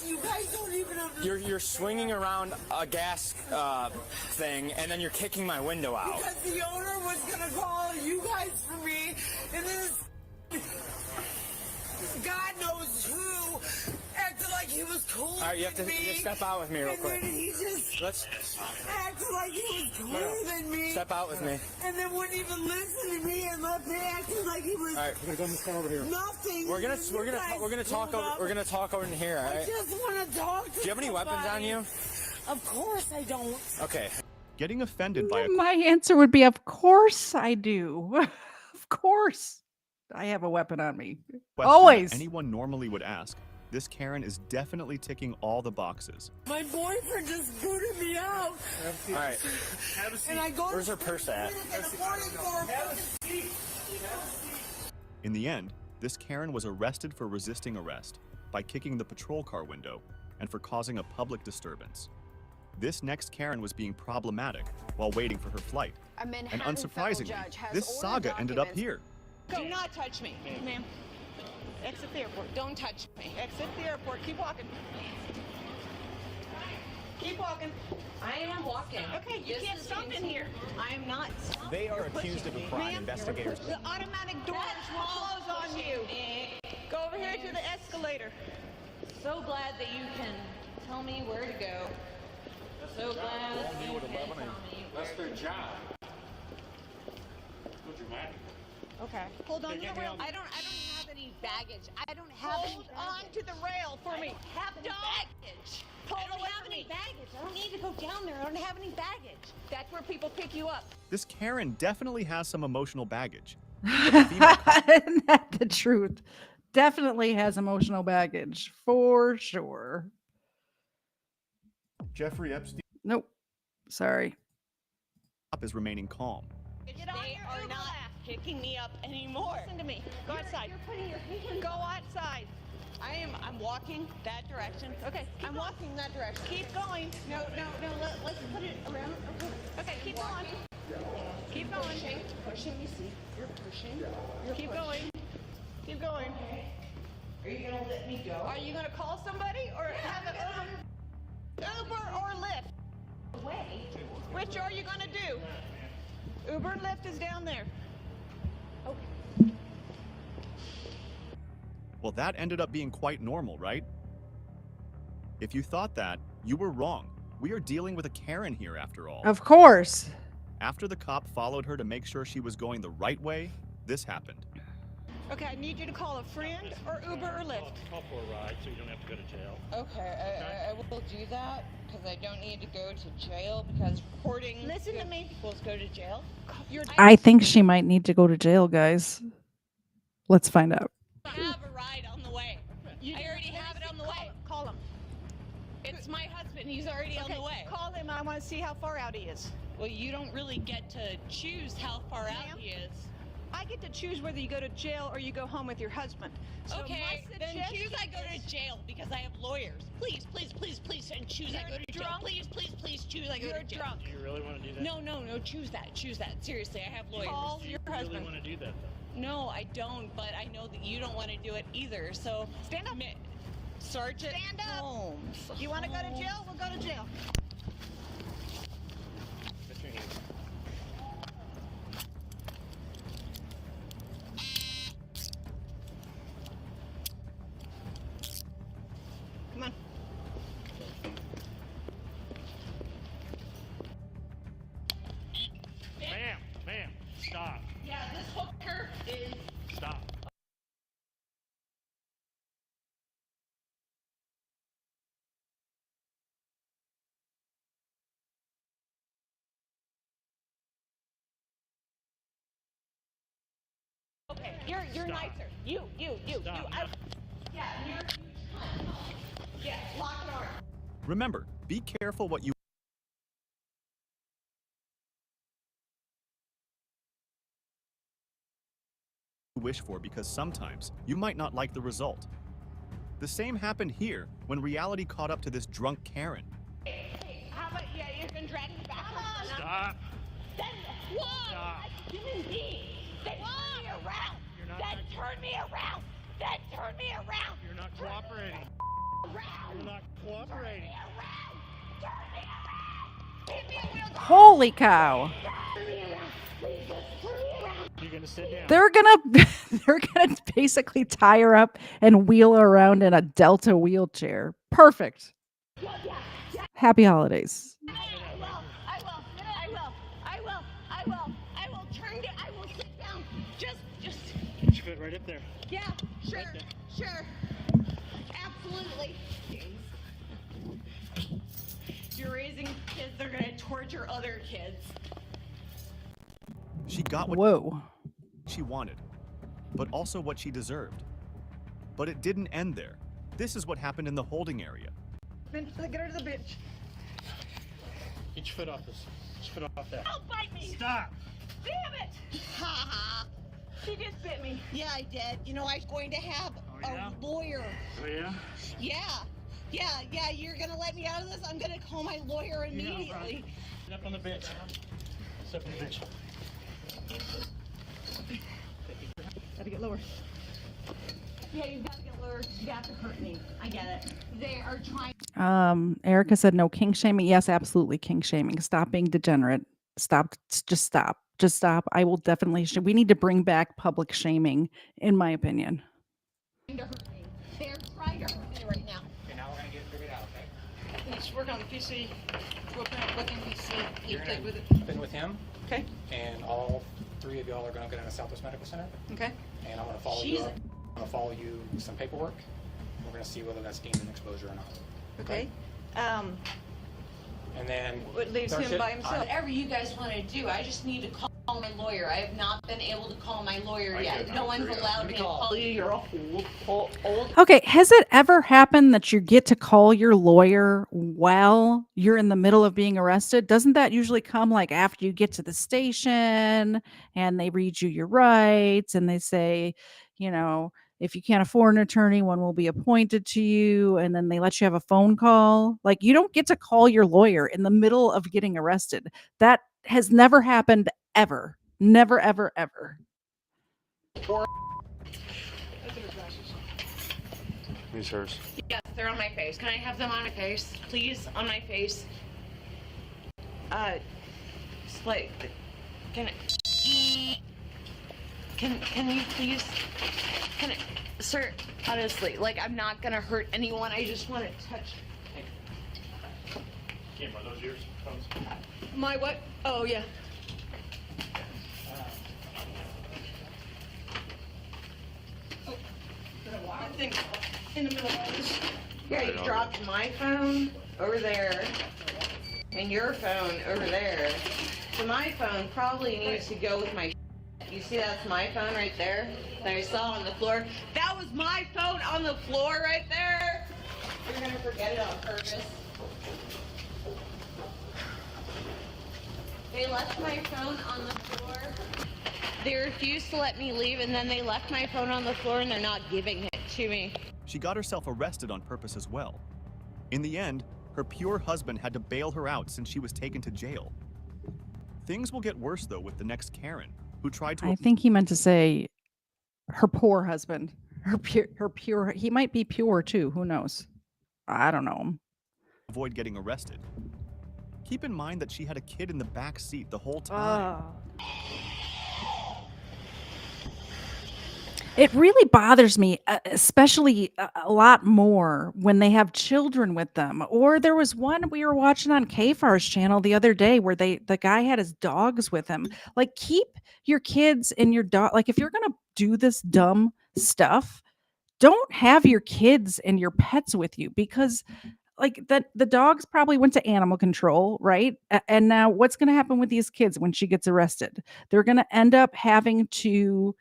You guys don't even understand. You're swinging around a gas thing, and then you're kicking my window out. Because the owner was gonna call you guys for me, and then God knows who acted like he was cooler All right, you have to than me. just step out with me real and quick. Then he just acted like he was cooler than me. Step out with me. And then wouldn't even listen to me and left me acting like he was. All right, we're gonna go in this car over here. Nothing. We're gonna talk over in here. All I right. just want to talk to Do you have any weapons on you? Of course I don't. Okay. Getting offended by a My answer would be, of course I do. Of course. I have a weapon on me. question Always. that anyone normally would ask, this Karen is definitely ticking all the boxes. My boyfriend just booted me out. All right. And I go. Where's her purse at? In the end, this Karen was arrested for resisting arrest by kicking the patrol car window and for causing a public disturbance. This next Karen was being problematic while waiting for her flight. And unsurprisingly, this saga ended up here. Do not touch me, ma'am. Exit the airport. Don't touch me. Exit the airport. Keep walking. Keep walking. I am walking. Okay, you can't stop in here. I am not. They are You're accused pushing of a me. crime. Ma'am, Investigators. The automatic doors will close on you. Go over here to the escalator. So glad that you can tell me where to go. So glad that you can tell me. That's their job. So dramatic. Okay. Hold on to the rail. I don't have any baggage. I don't have any baggage. Hold on to the rail for me. Have any baggage. I don't have any baggage. I don't need to go down there. I don't have any baggage. That's where people pick you up. This Karen definitely has some emotional baggage. Isn't that the truth? Definitely has emotional baggage, for sure. Jeffrey Epstein Nope. Sorry. is remaining calm. They are not picking me up anymore. Listen to me. Go outside. You're putting your hand. Go outside. I'm walking that direction. Okay, I'm walking that direction. Keep going. No. Let's put it around. Okay, keep going. Keep going. Pushing. You see? You're pushing. Keep going. Keep going. Are you gonna let me go? Are you gonna call somebody or have an Uber or Lyft? Wait. Which are you gonna do? Uber and Lyft is down there. Okay. Well, that ended up being quite normal, right? If you thought that, you were wrong. We are dealing with a Karen here after all. Of course. After the cop followed her to make sure she was going the right way, this happened. Okay, I need you to call a friend or Uber or Lyft. Call for a ride so you don't have to go to jail. Okay, I will do that because I don't need to go to jail because reporting. Listen to me. People go to jail. I think she might need to go to jail, guys. Let's find out. I have a ride on the way. I already have it on the way. Call him. It's my husband. He's already on the way. Call him. I want to see how far out he is. Well, you don't really get to choose how far out he is. I get to choose whether you go to jail or you go home with your husband. So Okay, my then suggestion choose I go to jail because I have lawyers. Please, and choose I go to jail. Please, choose I go to jail. Drunk. Do you really want to do that? No, choose that. Seriously, I have lawyers. Call your You husband. really want to do that, though? No, I don't, but I know that you don't want to do it either, so... Stand up. Sergeant Stand up. Holmes. You want to go to jail? We'll go to jail. Put your hands. Come on. Ma'am, stop. Yeah, this hooker is... Stop. Okay, you're nicer. You. Stop. Yeah, yeah, lock an arm. Remember, be careful what you wish for because sometimes you might not like the result. The same happened here when reality caught up to this drunk Karen. Hey, how about, you're gonna drag me back? Stop. Why? Human being. Then turn me around. Then turn me around. Then turn me around. You're not cooperating. You're not cooperating. Holy cow. You're gonna sit down. They're gonna basically tie her up and wheel her around in a Delta wheelchair. Perfect. Happy holidays. I will turn it. I will sit down. Just. Get your foot right up there. Yeah, sure. Absolutely. You're raising kids, they're gonna torture other kids. She got what Whoa. she wanted, but also what she deserved. But it didn't end there. This is what happened in the holding area. Get her to the bench. Get your foot off this. Get your foot off that. Don't bite me. Stop. Damn it. Ha ha. She just bit me. Yeah, I did. You know, I was going to have a lawyer. Oh, yeah? Yeah, you're gonna let me out of this? I'm gonna call my lawyer immediately. Sit up on the bench. Sit up on the bench. Gotta get lower. Yeah, you've got to get lower. You have to hurt me. I get it. They are trying. Erica said no kink shaming. Yes, absolutely kink shaming. Stop being degenerate. Stop. Just stop. Just stop. I will definitely. We need to bring back public shaming, in my opinion. To hurt me. They're trying to hurt me right now. Okay, now we're gonna get it figured out, okay? Let's work on the PC. What can we see? You're played gonna with it. spin with him. Okay. And all three of y'all are gonna go down to Southwest Medical Center. Okay. And I'm gonna follow you. I'm gonna follow you some paperwork. We're gonna see whether that's deemed an exposure or not. Okay. And then What leaves third him shift, by himself? Whatever you guys want to do, I just need to call my lawyer. I have not been able to call my lawyer yet. No one's allowed me to call you. You're old. Okay, has it ever happened that you get to call your lawyer while you're in the middle of being arrested? Doesn't that usually come like after you get to the station and they read you your rights and they say, you know, if you can't afford an attorney, one will be appointed to you, and then they let you have a phone call? Like, you don't get to call your lawyer in the middle of getting arrested. That has never happened ever. Never, ever, ever. Who's hers? Yes, they're on my face. Can I have them on my face, please? On my face. Like, can you please? Can I, sir? Honestly, like, I'm not gonna hurt anyone. I just want to touch. Kim, are those yours? Phones? My what? Oh yeah. I think in the middle of this. Yeah, you dropped my phone over there and your phone over there. So my phone probably needs to go with my. You see, that's my phone right there that I saw on the floor. That was my phone on the floor right there. You're gonna forget it on purpose. They left my phone on the floor. They refused to let me leave, and then they left my phone on the floor, and they're not giving it to me. She got herself arrested on purpose as well. In the end, her pure husband had to bail her out since she was taken to jail. Things will get worse though with the next Karen, who tried to. I think he meant to say her poor husband. Her pure. He might be pure too. Who knows? I don't know. Avoid getting arrested. Keep in mind that she had a kid in the back seat the whole time. It really bothers me, especially a lot more when they have children with them. Or there was one we were watching on KFAR's channel the other day where the guy had his dogs with him. Like, keep your kids and your dog. Like, if you're going to do this dumb stuff, don't have your kids and your pets with you, because like the dogs probably went to animal control, right? And now what's going to happen with these kids when she gets arrested? They're going to end up having to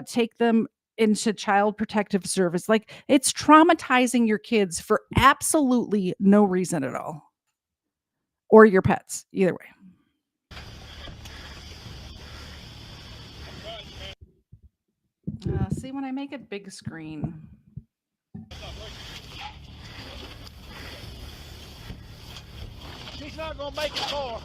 take them into child protective service. Like, it's traumatizing your kids for absolutely no reason at all. Or your pets, either way. See, when I make it big screen. She's not gonna make it far.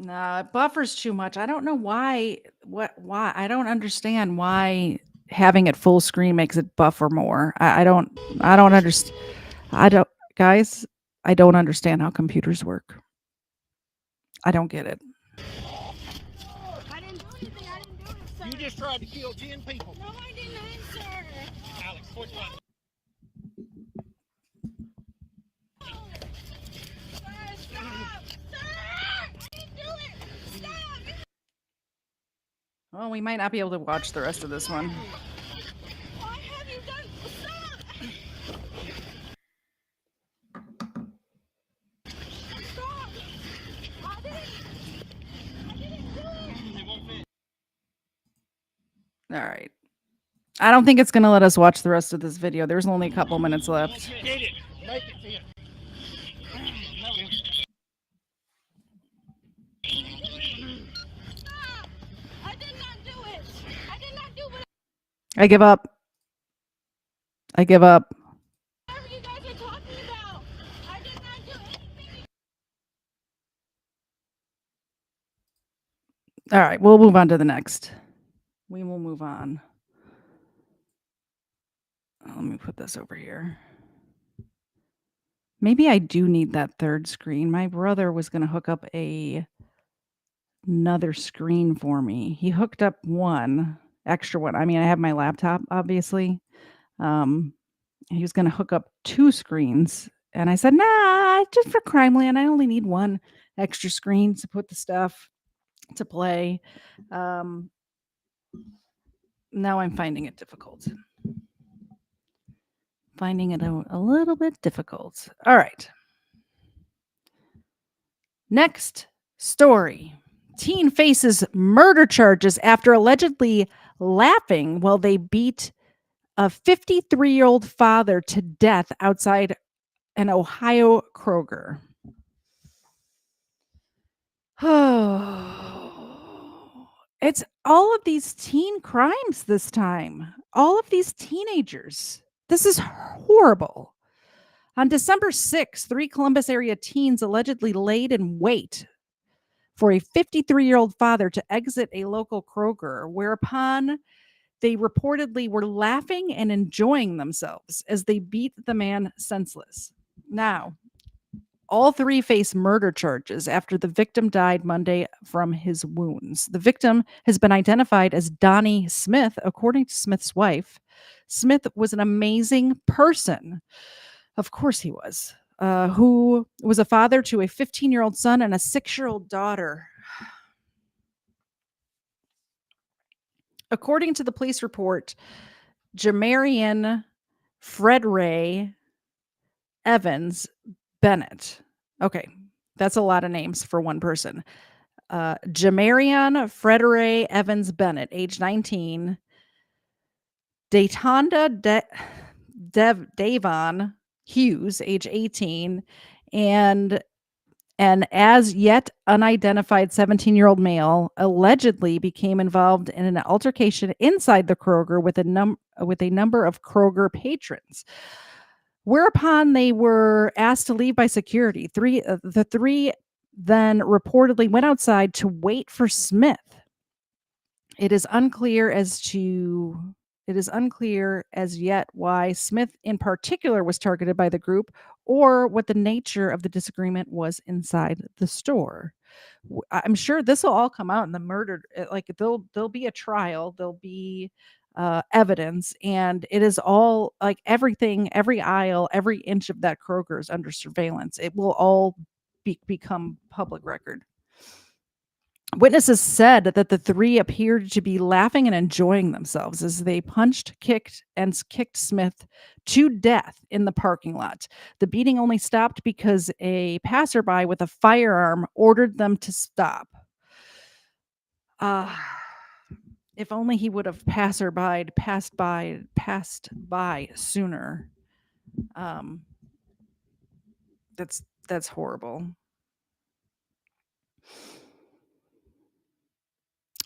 No, it buffers too much. I don't know why. Why? I don't understand why having it full screen makes it buffer more. I don't. I don't understand. I don't, guys. I don't understand how computers work. I don't get it. You just tried to kill 10 people. No, I didn't, sir. Alex, push button. Well, we might not be able to watch the rest of this one. Why have you done? Stop! I didn't do it. All right. I don't think it's going to let us watch the rest of this video. There's only a couple minutes left. Get it. Make it fit. Stop! I did not do it. I did not do it. I give up. I give up. Whatever you guys are talking about, I did not do anything. All right. We'll move on to the next. We will move on. Let me put this over here. Maybe I do need that third screen. My brother was going to hook up another screen for me. He hooked up one extra one. I mean, I have my laptop, obviously. He was going to hook up 2 screens. And I said, nah, just for Crimeland. I only need one extra screen to put the stuff to play. Now I'm finding it difficult. Finding it a little bit difficult. All right. Next story. Teen faces murder charges after allegedly laughing while they beat a 53-year-old father to death outside an Ohio Kroger. It's all of these teen crimes this time. All of these teenagers. This is horrible. On December 6th, 3 Columbus area teens allegedly laid in wait for a 53-year-old father to exit a local Kroger, whereupon they reportedly were laughing and enjoying themselves as they beat the man senseless. Now, all 3 face murder charges after the victim died Monday from his wounds. The victim has been identified as Donnie Smith, according to Smith's wife. Smith was an amazing person. Of course he was. Who was a father to a 15-year-old son and a 6-year-old daughter. According to the police report, Jamarian Fred Ray Evans Bennett. Okay, that's a lot of names for one person. Jamarian Fredere Evans Bennett, age 19. Datonda Davon Hughes, age 18. And an as yet unidentified 17-year-old male allegedly became involved in an altercation inside the Kroger with a number of Kroger patrons. Whereupon they were asked to leave by security. The 3 then reportedly went outside to wait for Smith. It is unclear as yet why Smith in particular was targeted by the group or what the nature of the disagreement was inside the store. I'm sure this will all come out in the murder. Like there'll be a trial. There'll be evidence, and it is all like everything, every aisle, every inch of that Kroger is under surveillance. It will all become public record. Witnesses said that the 3 appeared to be laughing and enjoying themselves as they punched, kicked Smith to death in the parking lot. The beating only stopped because a passerby with a firearm ordered them to stop. If only he would have passed by sooner. That's horrible.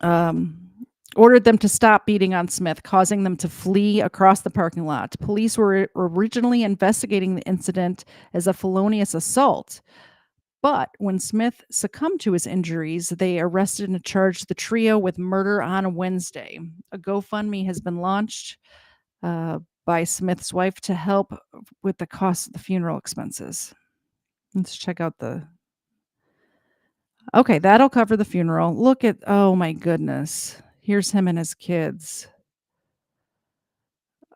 Ordered them to stop beating on Smith, causing them to flee across the parking lot. Police were originally investigating the incident as a felonious assault, But when Smith succumbed to his injuries, they arrested and charged the trio with murder on Wednesday. A GoFundMe has been launched by Smith's wife to help with the cost of the funeral expenses. Let's check out the. Okay, that'll cover the funeral. Look at, oh my goodness. Here's him and his kids.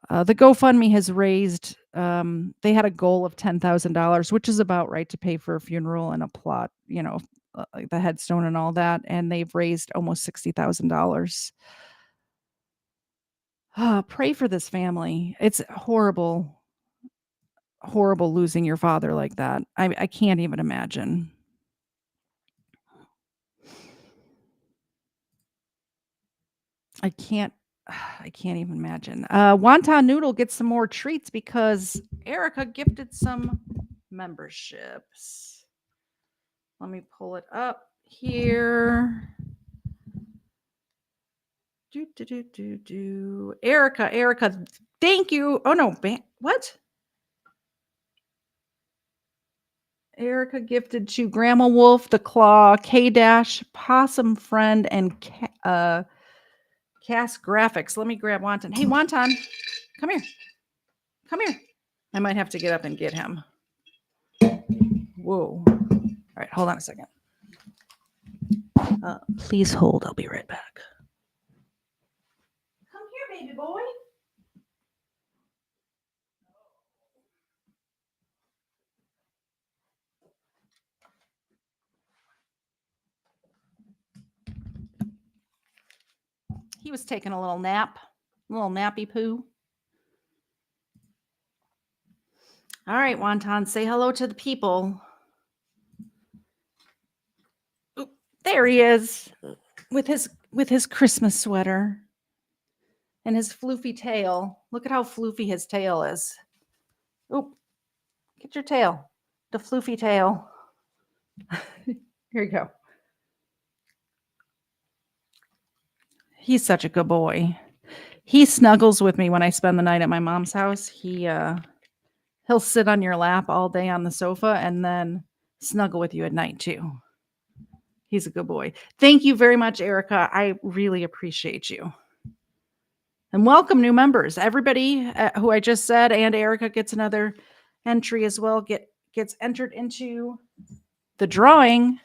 The GoFundMe has raised, they had a goal of $10,000, which is about right to pay for a funeral and a plot, like the headstone and all that. And they've raised almost $60,000. Pray for this family. It's horrible, horrible losing your father like that. I can't even imagine. I can't even imagine. Wonton Noodle gets some more treats because Erica gifted some memberships. Let me pull it up here. Erica, thank you. Oh no, what? Erica gifted to Grandma Wolf, the Claw, K-Dash, Possum Friend, and Cast Graphics. Let me grab Wonton. Hey, Wonton, come here. Come here. I might have to get up and get him. Whoa. All right, hold on a second. Please hold. I'll be right back. Come here, baby boy. He was taking a little nap, a little nappy poo. All right, Wonton, say hello to the people. Oop, there he is with his Christmas sweater and his floofy tail. Look at how floofy his tail is. Oop, get your tail, the floofy tail. Here you go. He's such a good boy. He snuggles with me when I spend the night at my mom's house. He'll sit on your lap all day on the sofa and then snuggle with you at night too. He's a good boy. Thank you very much, Erica. I really appreciate you. And welcome new members. Everybody who I just said, and Erica gets another entry as well, gets entered into the drawing,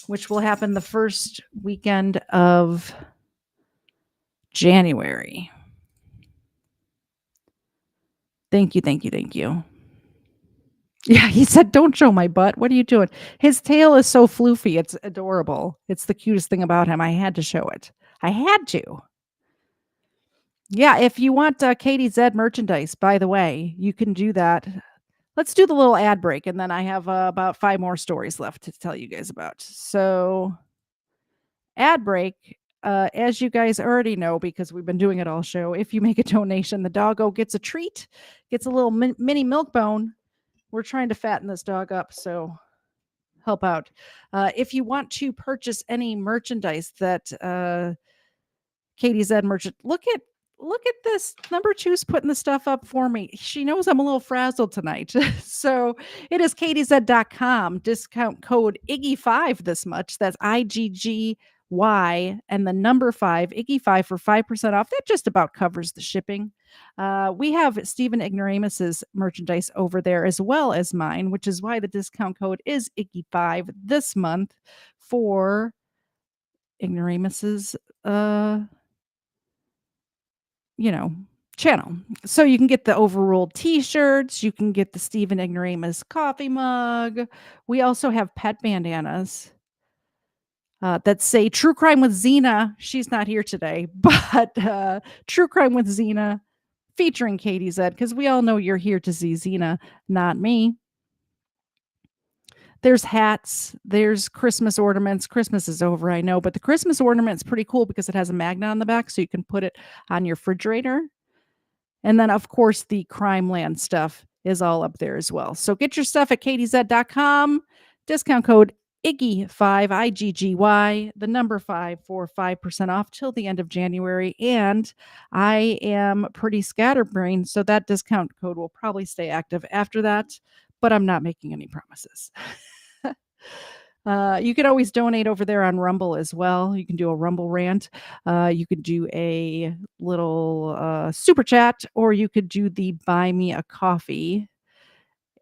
which will happen the first weekend of January. Thank you. Yeah, he said, don't show my butt. What are you doing? His tail is so floofy. It's adorable. It's the cutest thing about him. I had to show it. I had to. Yeah, if you want Katie Zed merchandise, by the way, you can do that. Let's do the little ad break, and then I have about 5 more stories left to tell you guys about. So, ad break, as you guys already know, because we've been doing it all show, if you make a donation, the doggo gets a treat, gets a little mini milk bone. We're trying to fatten this dog up, so help out. If you want to purchase any merchandise that Katie Zed merchant, look at this. Number 2's putting the stuff up for me. She knows I'm a little frazzled tonight. So it is katiezed.com. Discount code Iggy5 this much. That's IGGY and the number 5, Iggy5 for 5% off. That just about covers the shipping. We have Stephen Ignoramus's merchandise over there as well as mine, which is why the discount code is Iggy5 this month for Ignoramus's channel. So you can get the overruled t-shirts, you can get the Stephen Ignoramus coffee mug. We also have pet bandanas that say True Crime with Xena. She's not here today, but True Crime with Xena featuring Katie Zed, because we all know you're here to see Xena, not me. There's hats, there's Christmas ornaments. Christmas is over, I know, but the Christmas ornament's pretty cool because it has a magnet on the back, so you can put it on your refrigerator. And then, of course, the Crimeland stuff is all up there as well. So get your stuff at katiezed.com. Discount code Iggy5, IGGY, the number 5 for 5% off till the end of January. And I am pretty scatterbrained, so that discount code will probably stay active after that, but I'm not making any promises. You can always donate over there on Rumble as well. You can do a Rumble rant. You could do a little super chat, or you could do the buy me a coffee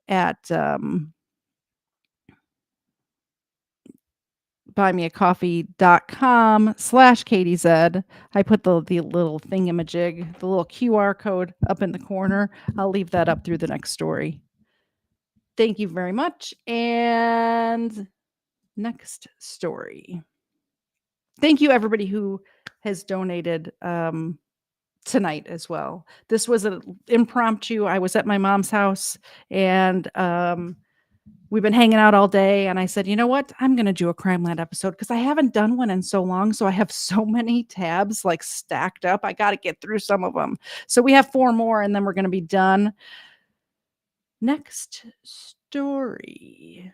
at buymeacoffee.com/KDZ. I put the little thingamajig, the little QR code up in the corner. I'll leave that up through the next story. Thank you very much. And next story. Thank you, everybody who has donated tonight as well. This was an impromptu. I was at my mom's house, and we've been hanging out all day. And I said, you know what? I'm going to do a Crimeland episode because I haven't done one in so long. So I have so many tabs like stacked up. I got to get through some of them. So we have 4 more, and then we're going to be done. Next story.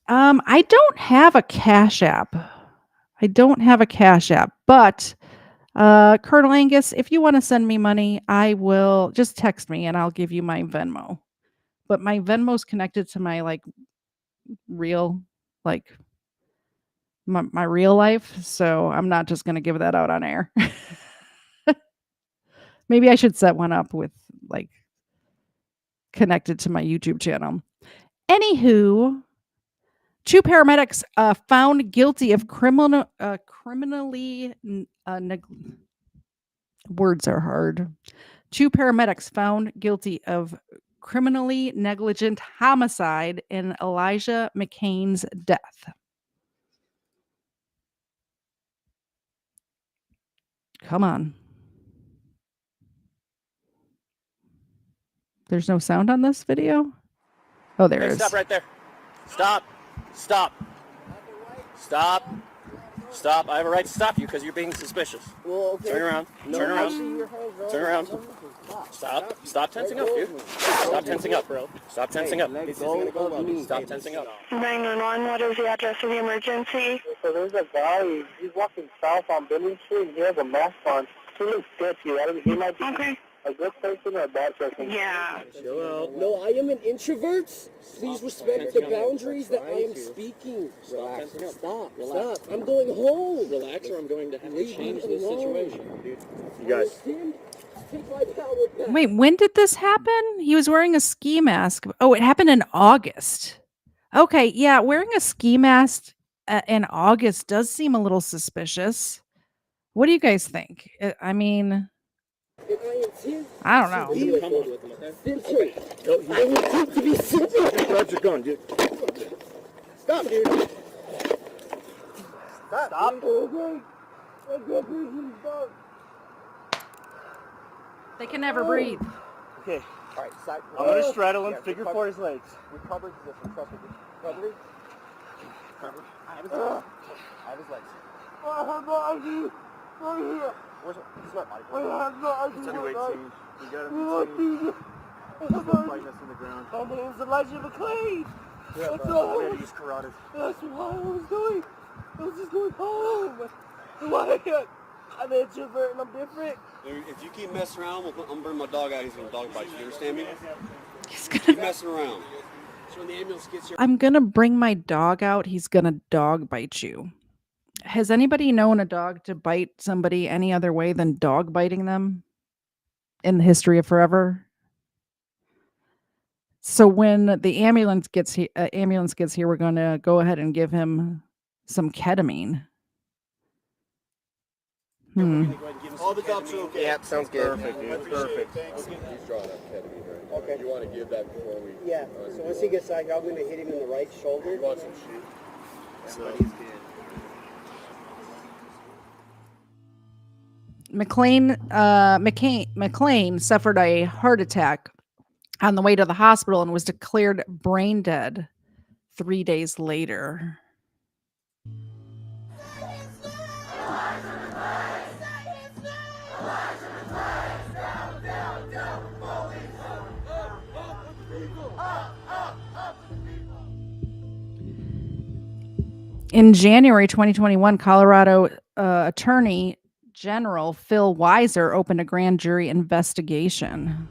I don't have a Cash App. But Colonel Angus, if you want to send me money, I will just text me and I'll give you my Venmo. But my Venmo's connected to my real my real life, so I'm not just going to give that out on air. Maybe I should set one up with connected to my YouTube channel. Anywho, 2 paramedics found guilty of criminally words are hard. 2 paramedics found guilty of criminally negligent homicide in Elijah McCain's death. Come on. There's no sound on this video? Oh, there Hey, is. stop right there. Stop. Stop. Stop. Stop. I have a right to stop you because you're being suspicious. Well, okay. Turn around. No, Turn I around. see your hands, bro. Turn around. Stop. Stop tensing up, dude. Stop tensing up, bro. Stop tensing up. This isn't gonna go well, dude. Stop tensing up. 911, what is the address of the emergency? So there's a guy, he's walking south on Billing Street, he has a mask on. He looks sketchy. He might be a good person or a bad person. Yeah. Chill out. No, I am an introvert. Please respect the boundaries that I am speaking. Relax. Stop. Stop. I'm going home. Relax or I'm going to have to change this situation, dude. You guys. Wait, when did this happen? He was wearing a ski mask. Oh, it happened in August. Okay, yeah, wearing a ski mask in August does seem a little suspicious. What do you guys think? I mean, I don't know. To be simple. Grab your gun, dude. Stop, dude. Stop. They can never breathe. Okay. All right. Side. I'm gonna straddle him. Figure four his legs. Recovery position. Recovery. Recovery. I have his legs. I have his legs. I have no idea. Right here. He's my body. I have no idea. It's anyway, team. We got him. He's fighting us in the ground. My name's Elijah McClain. Yeah, That's bro. all. I'm ready to use carotid. That's what I was doing. I was just going home. Why? I'm an introvert and I'm different. Dude, if you keep messing around, I'm gonna bring my dog out. He's gonna dog bite you. You understand me? Keep messing around. So when the ambulance gets here, I'm gonna bring my dog out. He's gonna dog bite you. Has anybody known a dog to bite somebody any other way than dog biting them in the history of forever? So when the ambulance gets here, we're going to go ahead and give him some ketamine. all the cops are okay. Yep, sounds good. Perfect, dude. Perfect. He's drawing up ketamine, right? Okay. You want to give that before we... Yeah, so once he gets out here, I'm going to hit him in the right shoulder. You want some shit? Somebody's dead. McClain suffered a heart attack on the way to the hospital and was declared brain dead 3 days later. In January 2021, Colorado Attorney General Phil Weiser opened a grand jury investigation.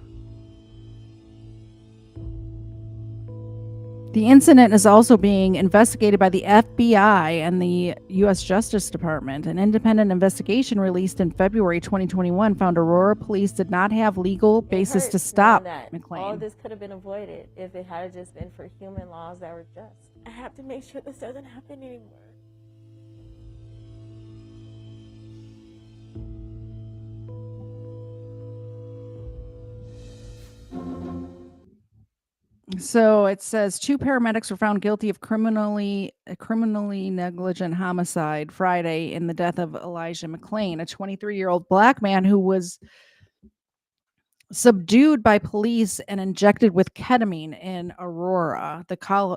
The incident is also being investigated by the FBI and the U.S. Justice Department. An independent investigation released in February 2021 found Aurora police did not have legal basis to stop that McLean. all this could have been avoided if it had just been for human laws that were just. I have to make sure this doesn't happen anymore. So it says 2 paramedics were found guilty of criminally negligent homicide Friday in the death of Elijah McLean, a 23-year-old black man who was subdued by police and injected with ketamine in Aurora,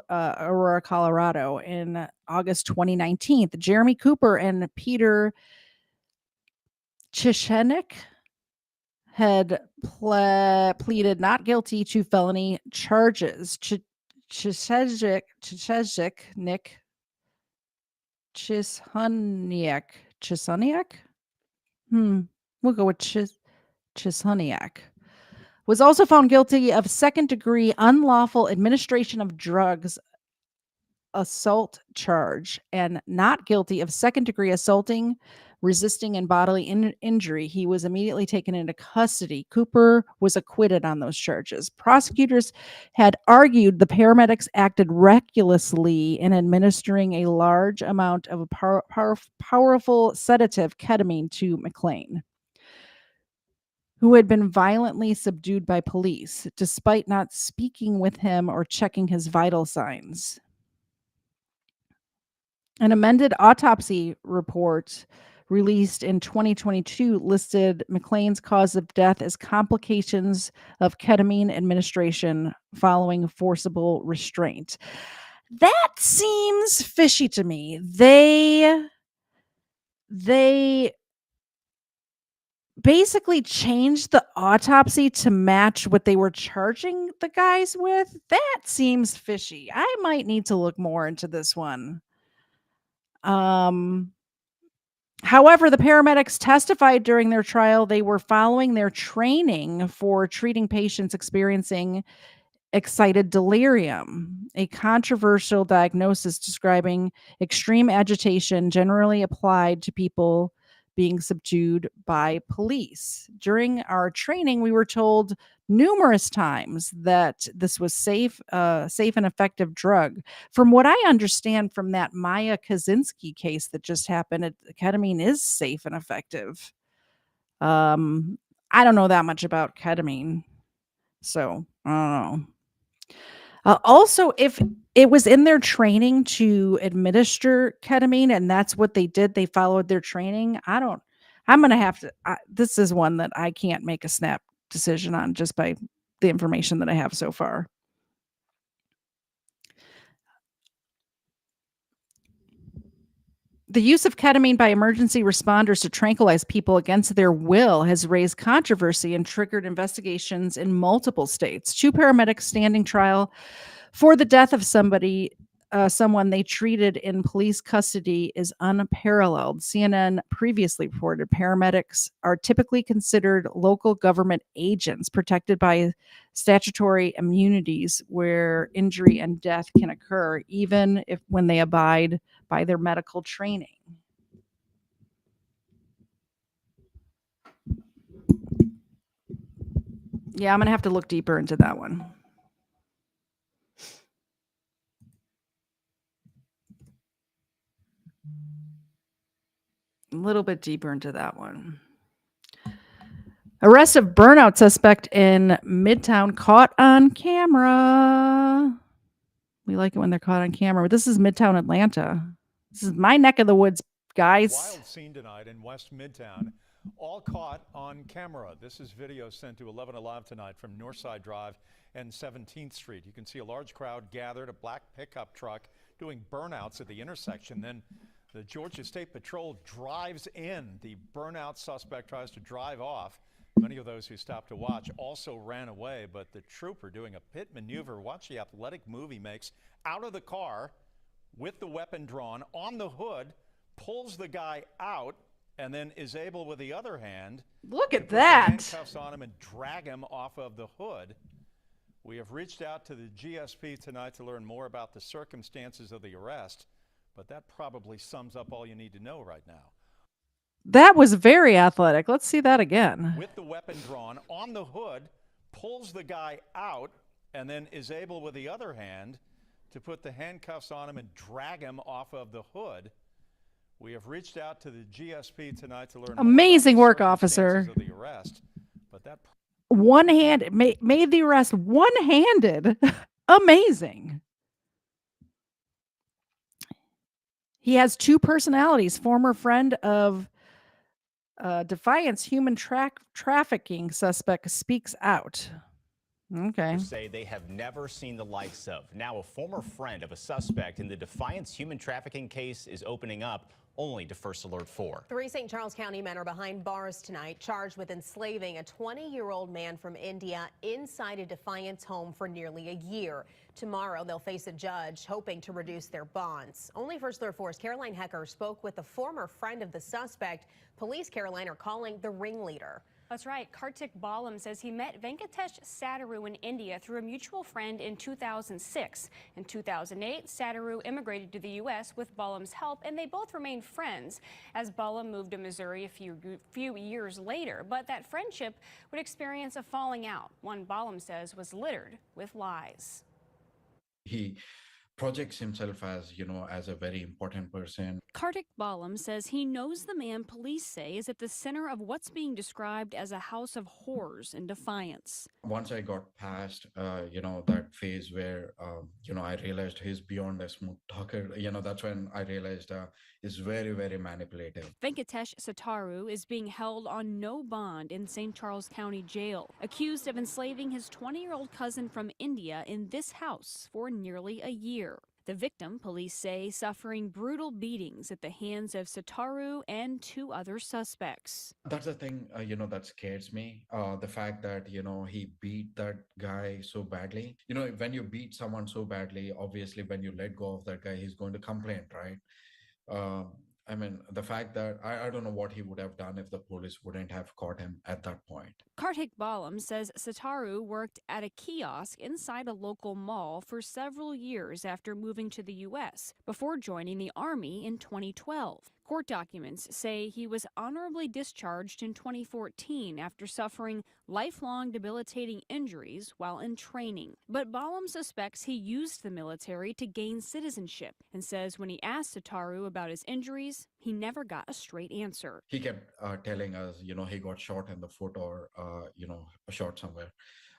Aurora, Colorado, in August 2019. Jeremy Cooper and Peter Chichenik had pleaded not guilty to felony charges. Chishuniak, we'll go with Chishuniak, was also found guilty of second-degree unlawful administration of drugs assault charge and not guilty of second-degree assaulting, resisting, and bodily injury. He was immediately taken into custody. Cooper was acquitted on those charges. Prosecutors had argued the paramedics acted recklessly in administering a large amount of a powerful sedative, ketamine, to McLean, who had been violently subdued by police, despite not speaking with him or checking his vital signs. An amended autopsy report released in 2022 listed McLean's cause of death as complications of ketamine administration following forcible restraint. That seems fishy to me. They basically changed the autopsy to match what they were charging the guys with. That seems fishy. I might need to look more into this one. However, the paramedics testified during their trial they were following their training for treating patients experiencing excited delirium, a controversial diagnosis describing extreme agitation generally applied to people being subdued by police. During our training, we were told numerous times that this was safe and effective drug. From what I understand from that Maya Kaczynski case that just happened, ketamine is safe and effective. I don't know that much about ketamine, so I don't know. Also, if it was in their training to administer ketamine and that's what they did, they followed their training. I'm going to have to, this is one that I can't make a snap decision on just by the information that I have so far. The use of ketamine by emergency responders to tranquilize people against their will has raised controversy and triggered investigations in multiple states. 2 paramedics standing trial for the death of someone they treated in police custody is unparalleled. CNN previously reported paramedics are typically considered local government agents protected by statutory immunities where injury and death can occur, even when they abide by their medical training. Yeah, I'm going to have to look deeper into that one. A little bit deeper into that one. Arrest of burnout suspect in Midtown caught on camera. We like it when they're caught on camera. But this is Midtown Atlanta. This is my neck of the woods, guys. Wild scene tonight in West Midtown, all caught on camera. This is video sent to 11 Alive tonight from Northside Drive and 17th Street. You can see a large crowd gathered, a black pickup truck doing burnouts at the intersection. Then the Georgia State Patrol drives in. The burnout suspect tries to drive off. Many of those who stopped to watch also ran away, but the trooper doing a pit maneuver. Watch the athletic move he makes out of the car with the weapon drawn on the hood, pulls the guy out, and then is able with the other hand. Look at to put the that. handcuffs on him and drag him off of the hood We have reached out to the GSP tonight to learn more about the circumstances of the arrest, but that probably sums up all you need to know right now. That was very athletic. Let's see that again. With the weapon drawn on the hood, pulls the guy out, and then is able with the other hand to put the handcuffs on him and drag him off of the hood. We have reached out to the GSP tonight to learn Amazing more work, about the officer. circumstances of the arrest, but that One-handed, made the arrest one-handed. Amazing. He has two personalities. Former friend of Defiance human trafficking suspect speaks out. Okay. Say they have never seen the likes of. Now, a former friend of a suspect in the Defiance human trafficking case is opening up, only to First Alert 4. 3 St. Charles County men are behind bars tonight, charged with enslaving a 20-year-old man from India inside a Defiance home for nearly a year. Tomorrow, they'll face a judge, hoping to reduce their bonds. Only First Alert 4's Caroline Hecker spoke with a former friend of the suspect. Police, Caroline, are calling the ringleader. That's right. Kartik Balam says he met Venkatesh Sadaru in India through a mutual friend in 2006. In 2008, Sadaru immigrated to the U.S. with Balam's help, and they both remained friends as Balam moved to Missouri a few years later. But that friendship would experience a falling out. One Balam says was littered with lies. He projects himself as, as a very important person. Kartik Balam says he knows the man police say is at the center of what's being described as a house of horrors in Defiance. Once I got past, that phase where, I realized he's beyond a smooth talker, that's when I realized he's very, very manipulative. Venkatesh Sadaru is being held on no bond in St. Charles County Jail, accused of enslaving his 20-year-old cousin from India in this house for nearly a year. The victim, police say, suffering brutal beatings at the hands of Sadaru and 2 other suspects. That's the thing, that scares me. The fact that, he beat that guy so badly. When you beat someone so badly, obviously when you let go of that guy, he's going to complain, right? The fact that I don't know what he would have done if the police wouldn't have caught him at that point. Kartik Balam says Sadaru worked at a kiosk inside a local mall for several years after moving to the U.S. before joining the Army in 2012. Court documents say he was honorably discharged in 2014 after suffering lifelong debilitating injuries while in training. But Balam suspects he used the military to gain citizenship and says when he asked Sadaru about his injuries, he never got a straight answer. He kept telling us, he got shot in the foot or, shot somewhere.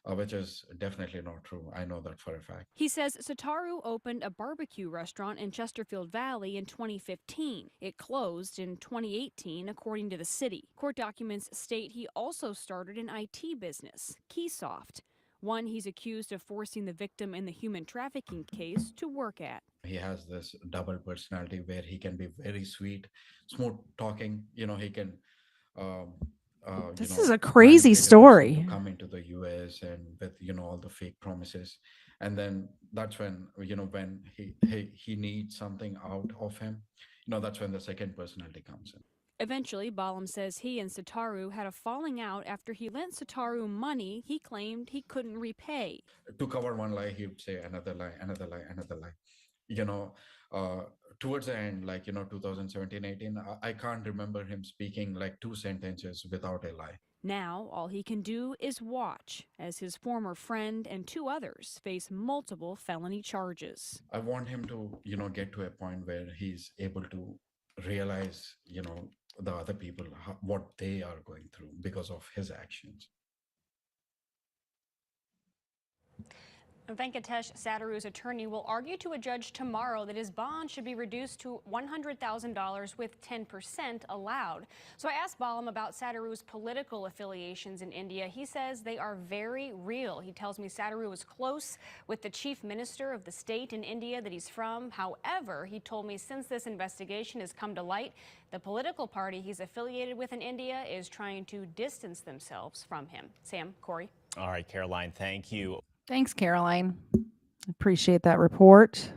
Which is definitely not true. I know that for a fact. He says Sadaru opened a barbecue restaurant in Chesterfield Valley in 2015. It closed in 2018, according to the city. Court documents state he also started an IT business, Keysoft, one he's accused of forcing the victim in the human trafficking case to work at. He has this double personality where he can be very sweet, smooth talking. He can... this is a crazy story. Come into the US and with all the fake promises, and then that's when when he needs something out of him, that's when the second personality comes in. Eventually, Balam says he and Sadaru had a falling out after he lent Sadaru money he claimed he couldn't repay. To cover one lie, he would say another lie, another lie, another lie. Towards the end, 2017-18, I can't remember him speaking 2 sentences without a lie. Now, all he can do is watch as his former friend and 2 others face multiple felony charges. I want him to, get to a point where he's able to realize, the other people, what they are going through because of his actions. Venkatesh Sadaru's attorney will argue to a judge tomorrow that his bond should be reduced to $100,000 with 10% allowed. So I asked Balam about Sadaru's political affiliations in India. He says they are very real. He tells me Sadaru was close with the chief minister of the state in India that he's from. However, he told me since this investigation has come to light, the political party he's affiliated with in India is trying to distance themselves from him. Sam, Corey. All right, Caroline, thank you. Thanks, Caroline. Appreciate that report.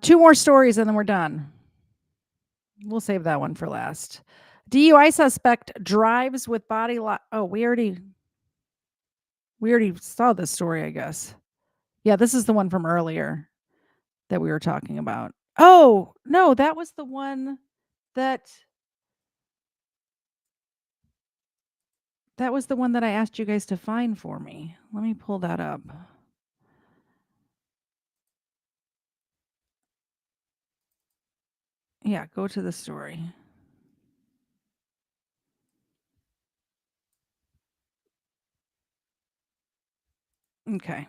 2 more stories and then we're done. We'll save that one for last. DUI suspect drives with body lock. Oh, we already. We already saw this story, I guess. Yeah, this is the one from earlier that we were talking about. Oh, no, that was the one that I asked you guys to find for me. Let me pull that up. Yeah, go to the story. Okay.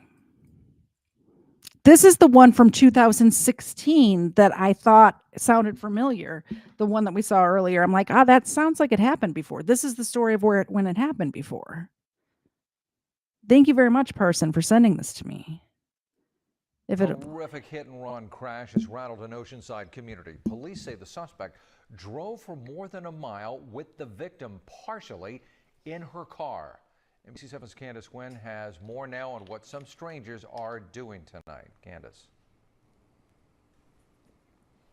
This is the one from 2016 that I thought sounded familiar. The one that we saw earlier. I'm like, that sounds like it happened before. This is the story of when it happened before. Thank you very much, person, for sending this to me. A horrific hit-and-run crash has rattled an Oceanside community. Police say the suspect drove for more than a mile with the victim partially in her car. NBC7's Candace Nguyen has more now on what some strangers are doing tonight. Candace.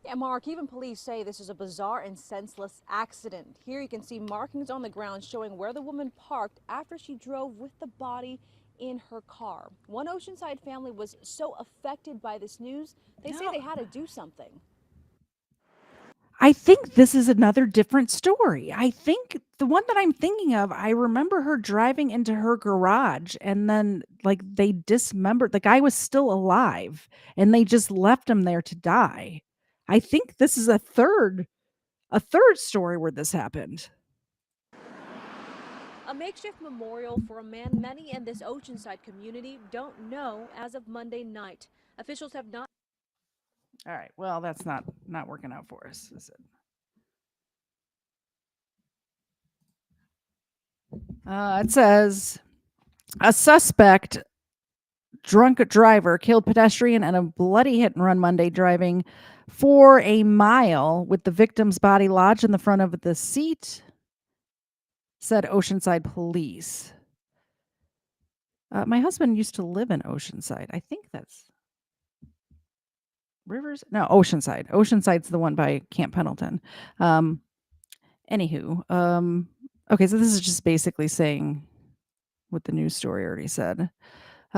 Yeah, Mark, even police say this is a bizarre and senseless accident. Here you can see markings on the ground showing where the woman parked after she drove with the body in her car. One Oceanside family was so affected by this news, they say they had to do something. I think this is another different story. I think the one that I'm thinking of, I remember her driving into her garage and then like they dismembered the guy was still alive and they just left him there to die. I think this is a third story where this happened. A makeshift memorial for a man many in this Oceanside community don't know as of Monday night. Officials have not. All right. Well, that's not working out for us, is it? It says a suspect drunk driver killed pedestrian in a bloody hit and run Monday driving for a mile with the victim's body lodged in the front of the seat, said Oceanside police. My husband used to live in Oceanside. I think that's Rivers. No, Oceanside. Oceanside's the one by Camp Pendleton. Anywho, okay, so this is just basically saying what the news story already said.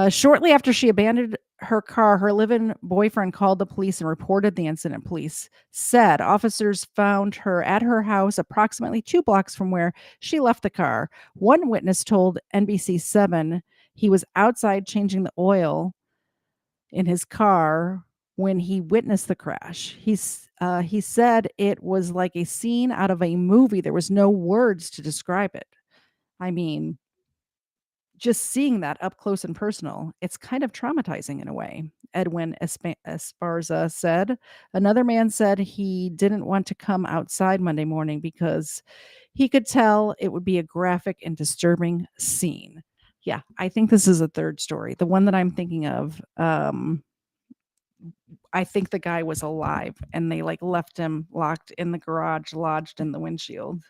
Shortly after she abandoned her car, her live-in boyfriend called the police and reported the incident. Police said officers found her at her house approximately 2 blocks from where she left the car. One witness told NBC7 he was outside changing the oil in his car when he witnessed the crash. He said it was like a scene out of a movie. There was no words to describe it. I mean, just seeing that up close and personal, it's kind of traumatizing in a way, Edwin Esparza said. Another man said he didn't want to come outside Monday morning because he could tell it would be a graphic and disturbing scene. Yeah, I think this is a third story. The one that I'm thinking of, I think the guy was alive and they like left him locked in the garage, lodged in the windshield.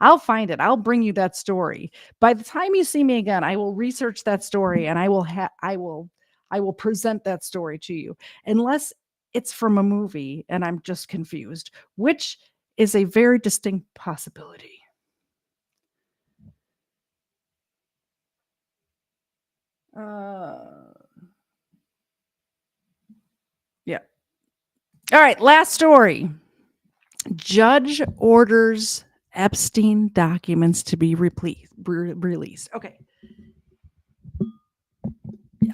I'll find it. I'll bring you that story. By the time you see me again, I will research that story and I will present that story to you. Unless it's from a movie and I'm just confused, which is a very distinct possibility. Yeah. All right, last story. Judge orders Epstein documents to be released. Okay.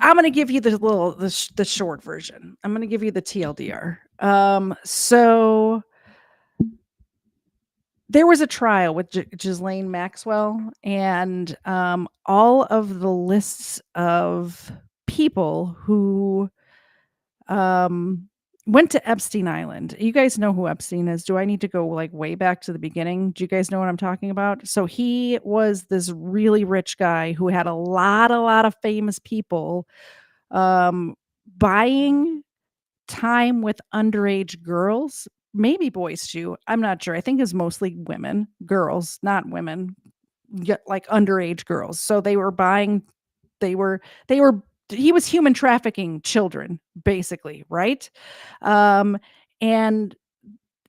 I'm going to give you the short version. I'm going to give you the TLDR. So there was a trial with Ghislaine Maxwell and all of the lists of people who went to Epstein Island. You guys know who Epstein is. Do I need to go like way back to the beginning? Do you guys know what I'm talking about? So he was this really rich guy who had a lot of famous people buying time with underage girls, maybe boys too. I'm not sure. I think it's mostly women, girls, not women, like underage girls. So they were buying, he was human trafficking children, basically, right? And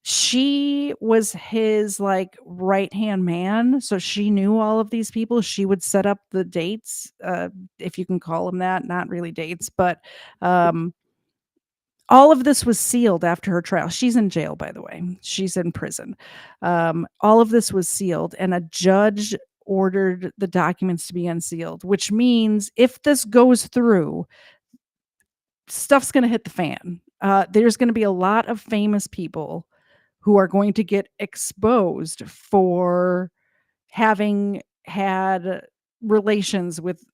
she was his like right-hand man, so she knew all of these people. She would set up the dates, if you can call them that, not really dates, but all of this was sealed after her trial. She's in jail, by the way. She's in prison. All of this was sealed, and a judge ordered the documents to be unsealed, which means if this goes through, stuff's going to hit the fan. There's going to be a lot of famous people who are going to get exposed for having had relations with,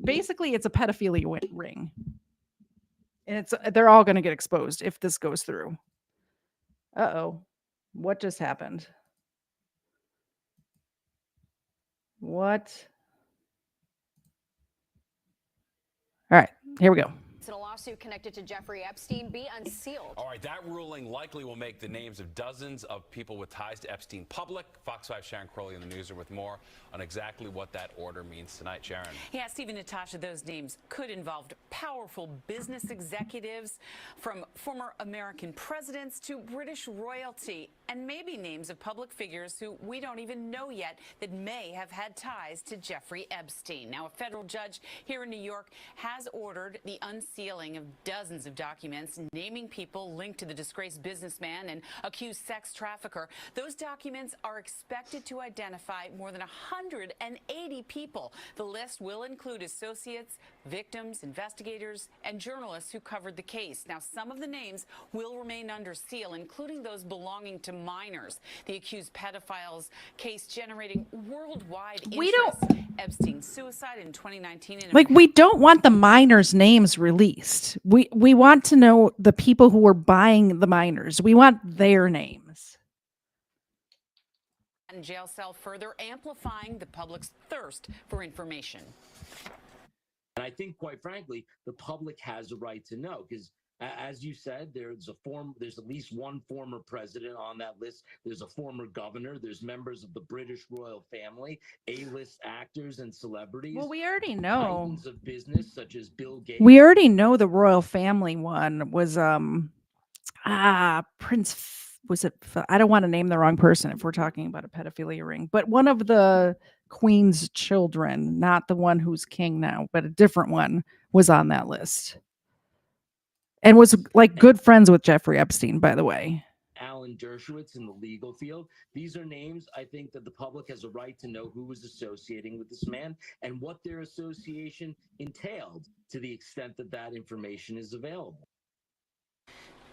basically it's a pedophilia ring. And they're all going to get exposed if this goes through. Uh-oh. What just happened? What? All right, here we go. In a lawsuit connected to Jeffrey Epstein be unsealed. All right, that ruling likely will make the names of dozens of people with ties to Epstein public. Fox 5 Sharon Crowley in the newsroom with more on exactly what that order means tonight. Sharon. Yeah, Stephen, Natasha, those names could involve powerful business executives, from former American presidents to British royalty, and maybe names of public figures who we don't even know yet that may have had ties to Jeffrey Epstein. Now, a federal judge here in New York has ordered the unsealing of dozens of documents naming people linked to the disgraced businessman and accused sex trafficker. Those documents are expected to identify more than 180 people. The list will include associates, victims, investigators, and journalists who covered the case. Now, some of the names will remain under seal, including those belonging to minors. The accused pedophiles case generating worldwide interest. Epstein's suicide in 2019. Like, we don't want the minors' names released. We want to know the people who were buying the minors. We want their names. And jail cell, further amplifying the public's thirst for information. And I think, quite frankly, the public has a right to know, because as you said, there's at least one former president on that list. There's a former governor. There's members of the British royal family, A-list actors and celebrities. Well, we already know. Titans of business such as Bill Gates. We already know the royal family one was was it, I don't want to name the wrong person if we're talking about a pedophilia ring, but one of the queen's children, not the one who's king now, but a different one, was on that list. And was like good friends with Jeffrey Epstein, by the way. Alan Dershowitz in the legal field. These are names I think that the public has a right to know who was associating with this man and what their association entailed, to the extent that that information is available.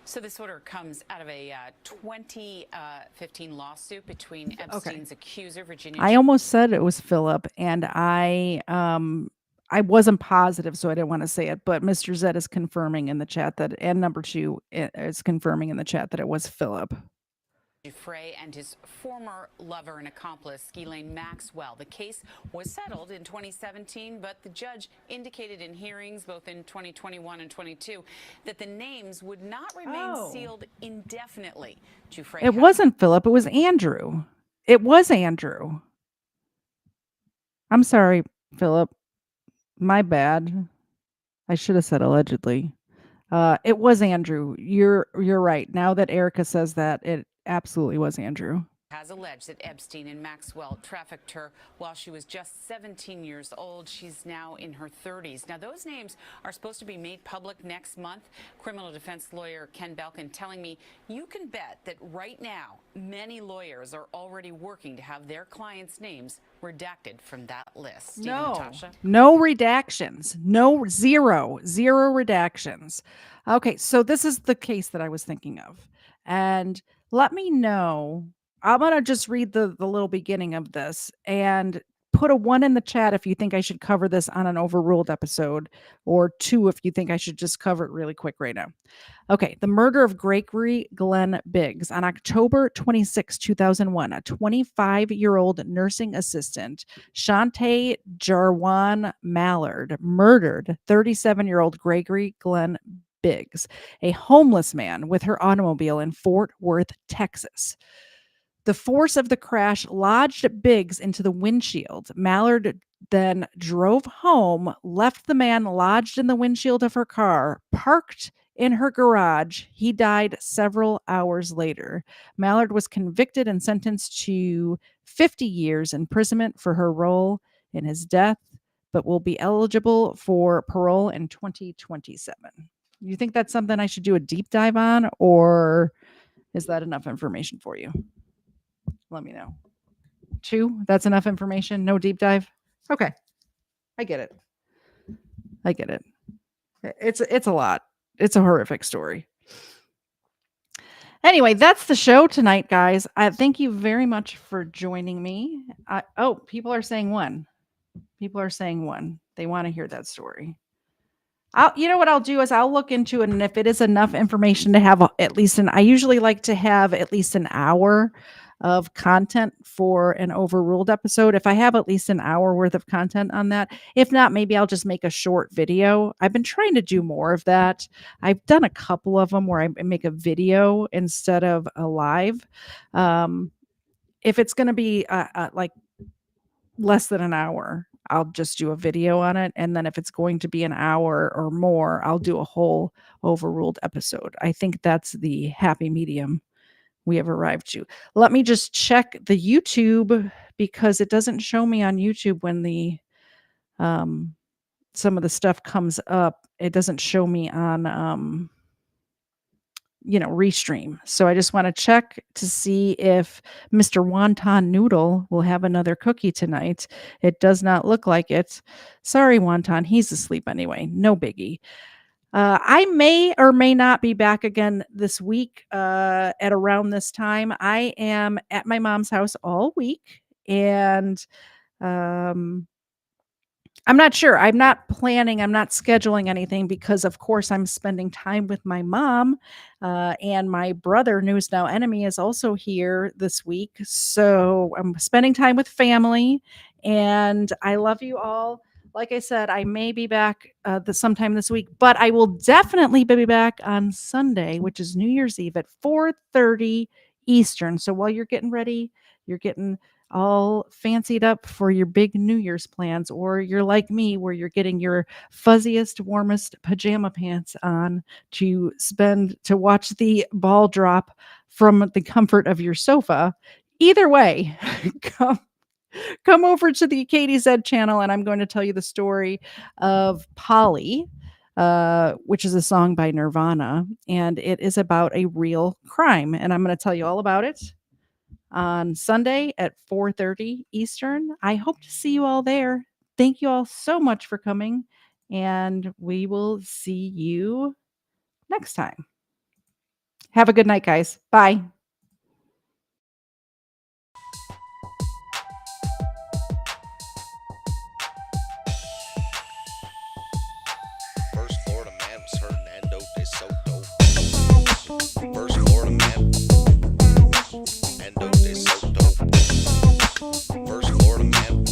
So this order comes out of a 2015 lawsuit between Epstein's accuser, Virginia. I almost said it was Philip, and I wasn't positive, so I didn't want to say it, but Mr. Z is confirming in the chat that, and number 2 is confirming in the chat that it was Philip. Frey and his former lover and accomplice, Ghislaine Maxwell. The case was settled in 2017, but the judge indicated in hearings both in 2021 and 22 that the names would not remain sealed indefinitely. It wasn't Philip, it was Andrew. It was Andrew. I'm sorry, Philip. My bad. I should have said allegedly. It was Andrew. You're right. Now that Erica says that, it absolutely was Andrew. Has alleged that Epstein and Maxwell trafficked her while she was just 17 years old. She's now in her 30s. Now, those names are supposed to be made public next month. Criminal defense lawyer Ken Belkin telling me you can bet that right now many lawyers are already working to have their clients' names redacted from that list. Natasha? No redactions. Zero redactions. Okay, so this is the case that I was thinking of. And let me know. I'm going to just read the little beginning of this and put a 1 in the chat if you think I should cover this on an overruled episode, or 2 if you think I should just cover it really quick right now. Okay, the murder of Gregory Glenn Biggs. On October 26, 2001, a 25-year-old nursing assistant, Shantae Jarwan Mallard, murdered 37-year-old Gregory Glenn Biggs, a homeless man, with her automobile in Fort Worth, Texas. The force of the crash lodged Biggs into the windshield. Mallard then drove home, left the man lodged in the windshield of her car, parked in her garage. He died several hours later. Mallard was convicted and sentenced to 50 years imprisonment for her role in his death, but will be eligible for parole in 2027. You think that's something I should do a deep dive on, or is that enough information for you? Let me know. 2, that's enough information? No deep dive? Okay. I get it. It's a lot. It's a horrific story. Anyway, that's the show tonight, guys. I thank you very much for joining me. People are saying 1. People are saying 1. They want to hear that story. You know what I'll do is I'll look into it, and if it is enough information to have I usually like to have at least an hour of content for an overruled episode. If I have at least an hour worth of content on that, if not, maybe I'll just make a short video. I've been trying to do more of that. I've done a couple of them where I make a video instead of a live. If it's going to be like less than an hour, I'll just do a video on it. And then if it's going to be an hour or more, I'll do a whole overruled episode. I think that's the happy medium we have arrived to. Let me just check the YouTube, because it doesn't show me on YouTube when the some of the stuff comes up. It doesn't show me on restream. So I just want to check to see if Mr. Wonton Noodle will have another cookie tonight. It does not look like it. Sorry, Wonton. He's asleep anyway. No biggie. I may or may not be back again this week at around this time. I am at my mom's house all week, and I'm not sure. I'm not planning. I'm not scheduling anything because, of course, I'm spending time with my mom, and my brother, News Now Enemy, is also here this week. So I'm spending time with family, and I love you all. Like I said, I may be back sometime this week, but I will definitely be back on Sunday, which is New Year's Eve at 4:30 Eastern. So while you're getting ready, you're getting all fancied up for your big New Year's plans, or you're like me where you're getting your fuzziest, warmest pajama pants on to watch the ball drop from the comfort of your sofa. Either way, come over to the Katie Zed channel, and I'm going to tell you the story of Polly, which is a song by Nirvana, and it is about a real crime. And I'm going to tell you all about it on Sunday at 4:30 Eastern. I hope to see you all there. Thank you all so much for coming, and we will see you next time. Have a good night, guys. Bye. First Florida man was Hernando de Soto. First Florida man, Hernando de Soto. First Florida man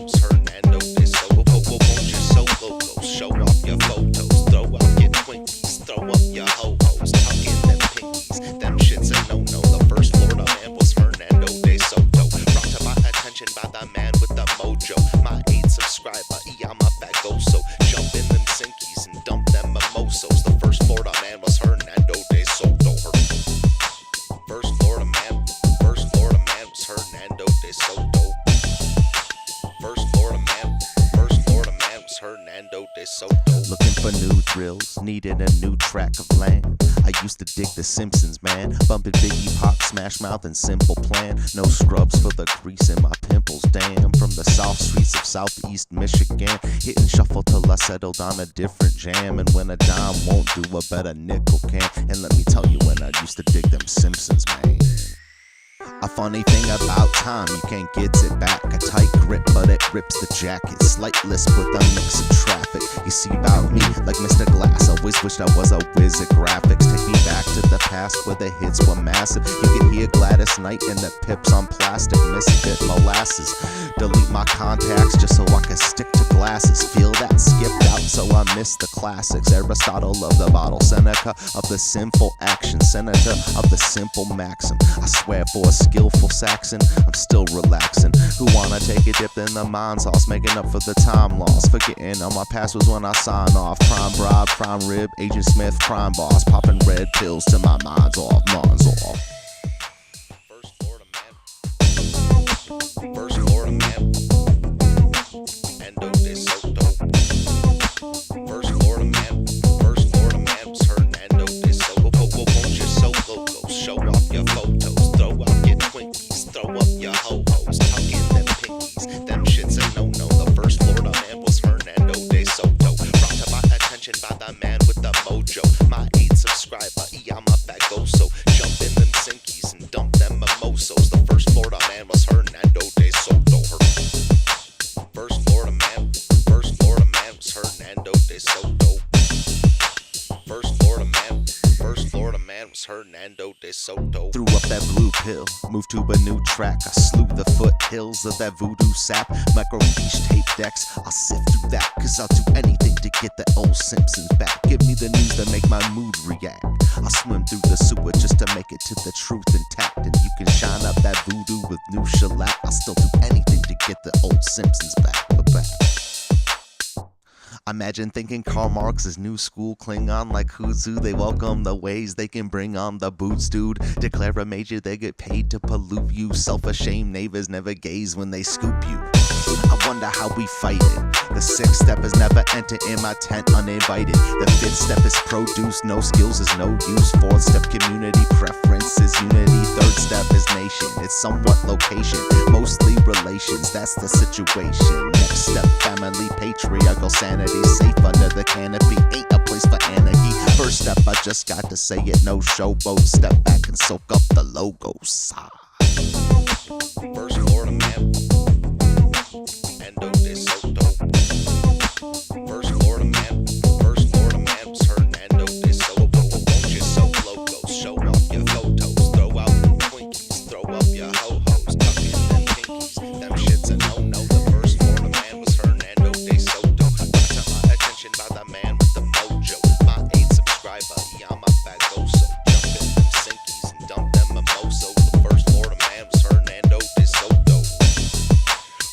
was Hernando de Soto. Won't you so loco? Show off your photos, throw out your Twinkies, throw up your ho-hos, tuck in them pinkies. Them shits a no-no. The first Florida man was Hernando de Soto. Brought to my attention by the man with the mojo. My 8 subscriber, I'm a bagoso. Jump in them Sinkies and dump them mimosos. The first Florida man was Hernando de Soto. First Florida man was Hernando de Soto. First Florida man was Hernando de Soto. Looking for new thrills, needed a new track of land. I used to dig The Simpsons, man. Bumping Biggie, Pop, Smash Mouth, and Simple Plan. No scrubs for the crease in my pimples, damn. From the south streets of southeast Michigan, hitting shuffle till I settled on a different jam. And when a dime won't do, a better nickel can. And let me tell you, when I used to dig them Simpsons, man. A funny thing about time, you can't get it back. A tight grip, but it rips the jacket. Slight lisp with a mix of traffic. You see about me, like Mr. Glass, always wished I was a whiz at graphics. Take me back back to the past where the hits were massive. You can hear Gladys Knight and the Pips on plastic, misfit molasses. Delete my contacts just so I can stick to glasses. Feel that skipped out so I miss the classics. Aristotle of the bottle, Seneca of the sinful action, senator of the simple maxim. I swear for a skillful Saxon, I'm still relaxing. Who wanna take a dip in the mind sauce, making up for the time lost, forgetting all my past was when I sign off. Prime bribe, prime rib, Agent Smith, prime boss, popping red pills till my mind's off, mind's off. First Florida man, Endo de Soto. First Florida man was Hernando de Soto. Won't you so loco? Show off your photos, throw out your Twinkies, throw up your ho-hos, tuck in them pinkies, them shits a no-no. The first Florida man was Hernando de Soto. Brought to my attention by the man with the mojo. My 8 subscriber, Iyama Bagoso. Jump in them sinkies and dump them mimosos. The first Florida man was Hernando de Soto. First Florida man was Hernando de Soto. First Florida man was Hernando de Soto. Threw up that blue pill, moved to a new track. I slew the foothills of that voodoo sap. Microfiche tape decks, I'll sift through that, cause I'll do anything to get the old Simpsons back. Give me the news that make my mood react. I'll swim through the sewer just to make it to the truth intact. And you can shine up that voodoo with new shellac. I'll still do anything to get the old Simpsons back. Imagine thinking Karl Marx is new school Klingon like Huzu. They welcome the ways they can bring on the boots, dude. Declare a major, they get paid to pollute you. Self-ashamed neighbors never gaze when they scoop you. I wonder how we fight it. The 6th step is never enter in my tent uninvited. The 5th step is produce, no skills is no use. 4th step community preference is unity. 3rd step is nation, it's somewhat location, mostly relations, that's the situation. Next step, family, patriarchal sanity. Safe under the canopy, ain't a place for anarchy. 1st step, I just got to say it, no showboat. Step back and soak up the logos. First Florida man, Endo de Soto. First Florida man was Hernando de Soto. Won't you so loco? Show off your photos, throw out them Twinkies, throw up your ho-hos, tuck in them pinkies, them shits a no-no. The first Florida man was Hernando de Soto. Brought to my attention by the man with the mojo. My 8 subscriber, Iyama Bagoso. Jump in them sinkies and dump them mimosos. The first Florida man was Hernando de Soto.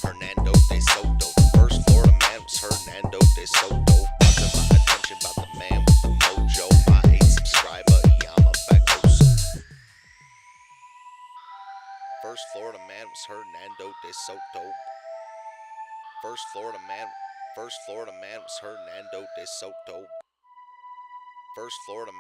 Hernando de Soto. The first Florida man was Hernando de Soto. Brought to my attention by the man with the mojo. My 8 subscriber, Iyama Bagoso. First Florida man was Hernando de Soto. First Florida man was Hernando de Soto. First Florida